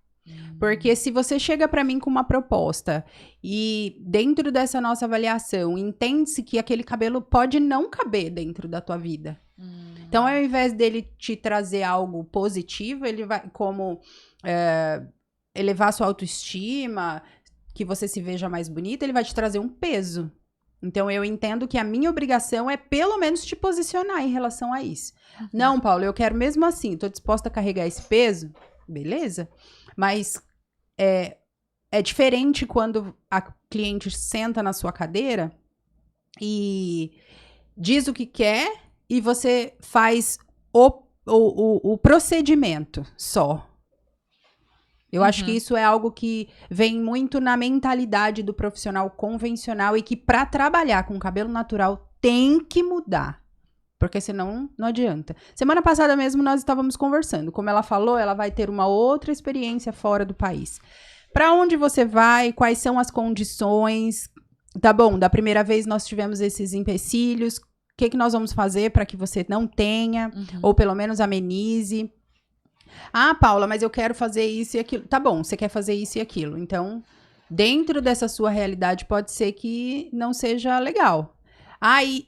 Porque se você chega para mim com uma proposta e dentro dessa nossa avaliação entende-se que aquele cabelo pode não caber dentro da tua vida. Então, ao invés dele te trazer algo positivo, ele vai como elevar sua autoestima, que você se veja mais bonita, ele vai te trazer um peso. Então, eu entendo que a minha obrigação é, pelo menos, te posicionar em relação a isso. Não, Paulo, eu quero mesmo assim, tô disposta a carregar esse peso, beleza? Mas é diferente quando a cliente senta na sua cadeira e diz o que quer e você faz o procedimento só. Eu acho que isso é algo que vem muito na mentalidade do profissional convencional e que para trabalhar com cabelo natural tem que mudar. Porque senão não adianta. Semana passada mesmo nós estávamos conversando. Como ela falou, ela vai ter uma outra experiência fora do país. Para onde você vai? Quais são as condições? Tá bom, da primeira vez nós tivemos esses empecilhos. O que nós vamos fazer para que você não tenha? Ou pelo menos amenize? Ah, Paula, mas eu quero fazer isso e aquilo. Tá bom, você quer fazer isso e aquilo. Então, dentro dessa sua realidade, pode ser que não seja legal. Aí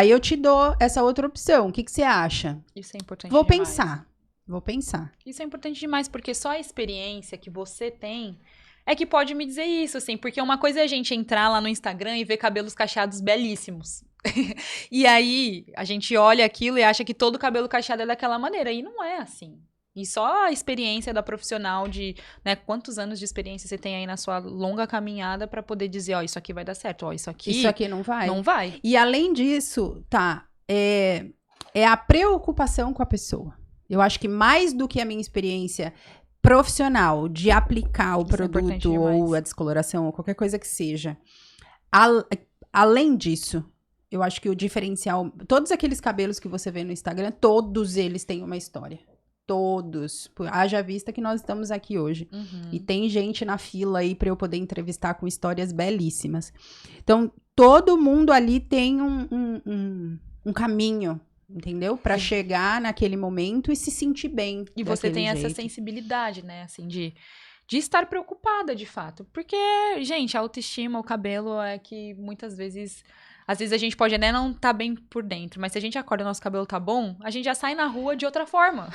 eu te dou essa outra opção. O que você acha? Isso é importante Vou demais. pensar. Isso é importante demais, porque só a experiência que você tem é que pode me dizer isso, assim. Porque uma coisa é a gente entrar lá no Instagram e ver cabelos cacheados belíssimos. E aí, a gente olha aquilo e acha que todo cabelo cacheado é daquela maneira. E não é assim. E só a experiência da profissional de, né, quantos anos de experiência você tem aí na sua longa caminhada pra poder dizer, ó, isso aqui vai dar certo, ó, isso aqui não vai. não vai. E além disso, é a preocupação com a pessoa. Eu acho que mais do que a minha experiência profissional de aplicar o produto ou a descoloração ou qualquer coisa que seja, além disso, eu acho que o diferencial, todos aqueles cabelos que você vê no Instagram, todos eles têm uma história. Todos. Haja vista que nós estamos aqui hoje. E tem gente na fila aí para eu poder entrevistar com histórias belíssimas. Então, todo mundo ali tem um caminho, entendeu? Para chegar naquele momento e se sentir bem. E você tem jeito. essa sensibilidade, né? Assim, de estar preocupada, de fato. Porque, gente, a autoestima, o cabelo é que muitas vezes... Às vezes a gente pode até não estar bem por dentro, mas se a gente acorda e o nosso cabelo tá bom, a gente já sai na rua de outra forma.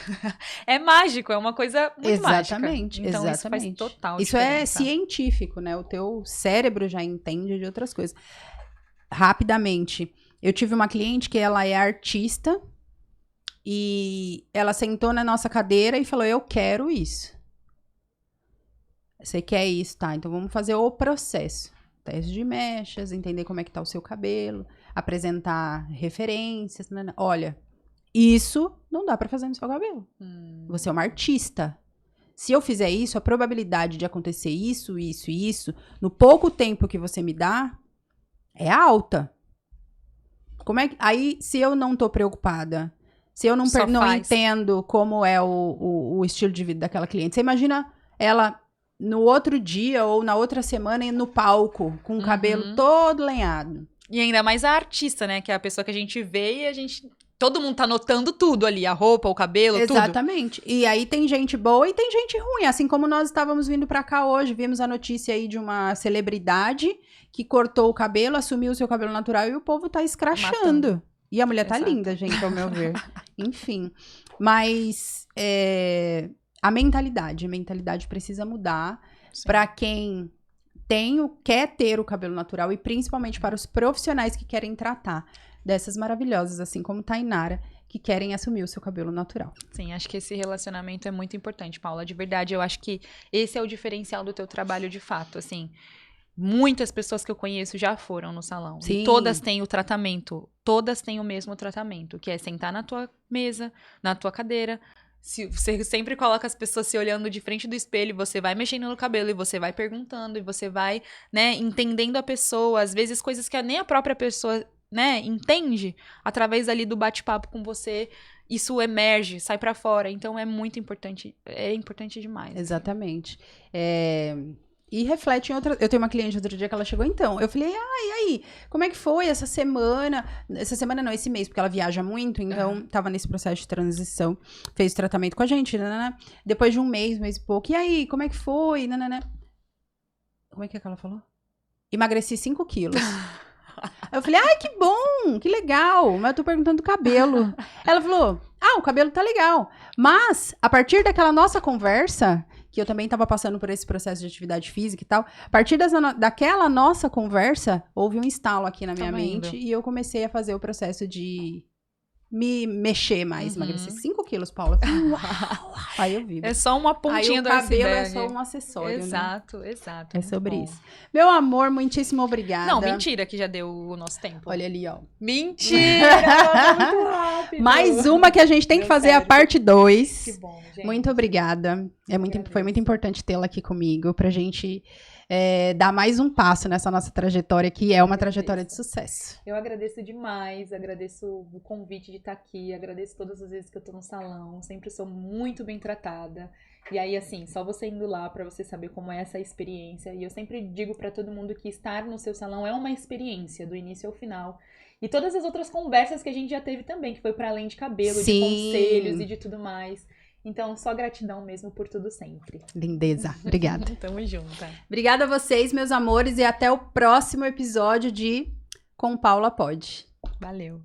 É mágico, é uma coisa muito Exatamente, mágica. Então isso faz total diferença. Isso é científico, né? O teu cérebro já entende de outras coisas. Rapidamente, eu tive uma cliente que ela é artista e ela sentou na nossa cadeira e falou, eu quero isso. Você quer isso, tá? Então vamos fazer o processo. Teste de mechas, entender como é que tá o seu cabelo, apresentar referências. Olha, Isso não dá pra fazer no seu cabelo. Você é uma artista. Se eu fizer isso, a probabilidade de acontecer isso, isso e isso, no pouco tempo que você me dá, é alta. Como é que... Aí, se eu não tô preocupada, se eu não entendo como é o estilo de vida daquela cliente, você imagina ela no outro dia ou na outra semana no palco, com o cabelo todo lenhado. E ainda mais a artista, né? Que é a pessoa que a gente vê e todo mundo tá notando tudo ali, a roupa, o cabelo, tudo. Exatamente. E aí tem gente boa e tem gente ruim. Assim como nós estávamos vindo pra cá hoje, vimos a notícia aí de uma celebridade que cortou o cabelo, assumiu o seu cabelo natural e o povo tá escrachando. Matando. E a mulher tá Exato. linda, gente, ao meu ver. Enfim. Mas a mentalidade precisa mudar pra quem quer ter o cabelo natural e principalmente para os profissionais que querem tratar dessas maravilhosas, assim como Tainara, que querem assumir o seu cabelo natural. Sim, acho que esse relacionamento é muito importante, Paula. De verdade, eu acho que esse é o diferencial do teu trabalho de fato, assim. Muitas pessoas que eu conheço já foram no salão. Sim. E todas têm o tratamento. Todas têm o mesmo tratamento, que é sentar na tua mesa, na tua cadeira. Se você sempre coloca as pessoas se olhando de frente do espelho, você vai mexendo no cabelo e você vai perguntando e você vai, né, entendendo a pessoa. Às vezes coisas que nem a própria pessoa, né, entende, através ali do bate-papo com você, isso emerge, sai pra fora. Então é muito importante, é importante demais. Exatamente. E reflete em outra... Eu tenho uma cliente outro dia que ela chegou, então. Eu falei, e aí? Como é que foi essa semana? Essa semana não, esse mês, porque ela viaja muito, então tava nesse processo de transição. Fez tratamento com a gente, nanana. Depois de um mês e pouco. E aí, como é que foi? Nanana. Como é que ela falou? Emagreci 5 quilos. Aí eu falei, que bom, que legal. Mas eu tô perguntando do cabelo. Ela falou, o cabelo tá legal. Mas, a partir daquela nossa conversa... que eu também estava passando por esse processo de atividade física e tal. A partir daquela nossa conversa, houve um estalo aqui na minha mente e eu comecei a fazer o processo de me mexer mais. Emagreci 5 quilos, Paula. Uau! Aí eu vi. É só uma pontinha do iceberg. Aí o cabelo iceberg. é só um acessório, Exato, né? exato. É sobre isso. Meu amor, muitíssimo obrigada. Não, mentira que já deu o nosso tempo. Olha ali, ó. Mentira! Muito rápido. Mais uma que a gente tem que fazer a parte 2. Que bom, gente. Muito obrigada. Foi muito importante tê-la aqui comigo pra gente dar mais um passo nessa nossa trajetória, que é uma trajetória de sucesso. Eu agradeço demais, agradeço o convite de estar aqui, agradeço todas as vezes que eu tô no salão, sempre sou muito bem tratada. E aí, assim, só você indo lá pra você saber como é essa experiência. E eu sempre digo pra todo mundo que estar no seu salão é uma experiência, do início ao final. E todas as outras conversas que a gente já teve também, que foi pra além de cabelo, Sim. de conselhos e de tudo mais. Então, só gratidão mesmo por tudo sempre. Lindeza. Obrigada. Tamo junto. Obrigada a vocês, meus amores, e até o próximo episódio de Com Paula Pode. Valeu.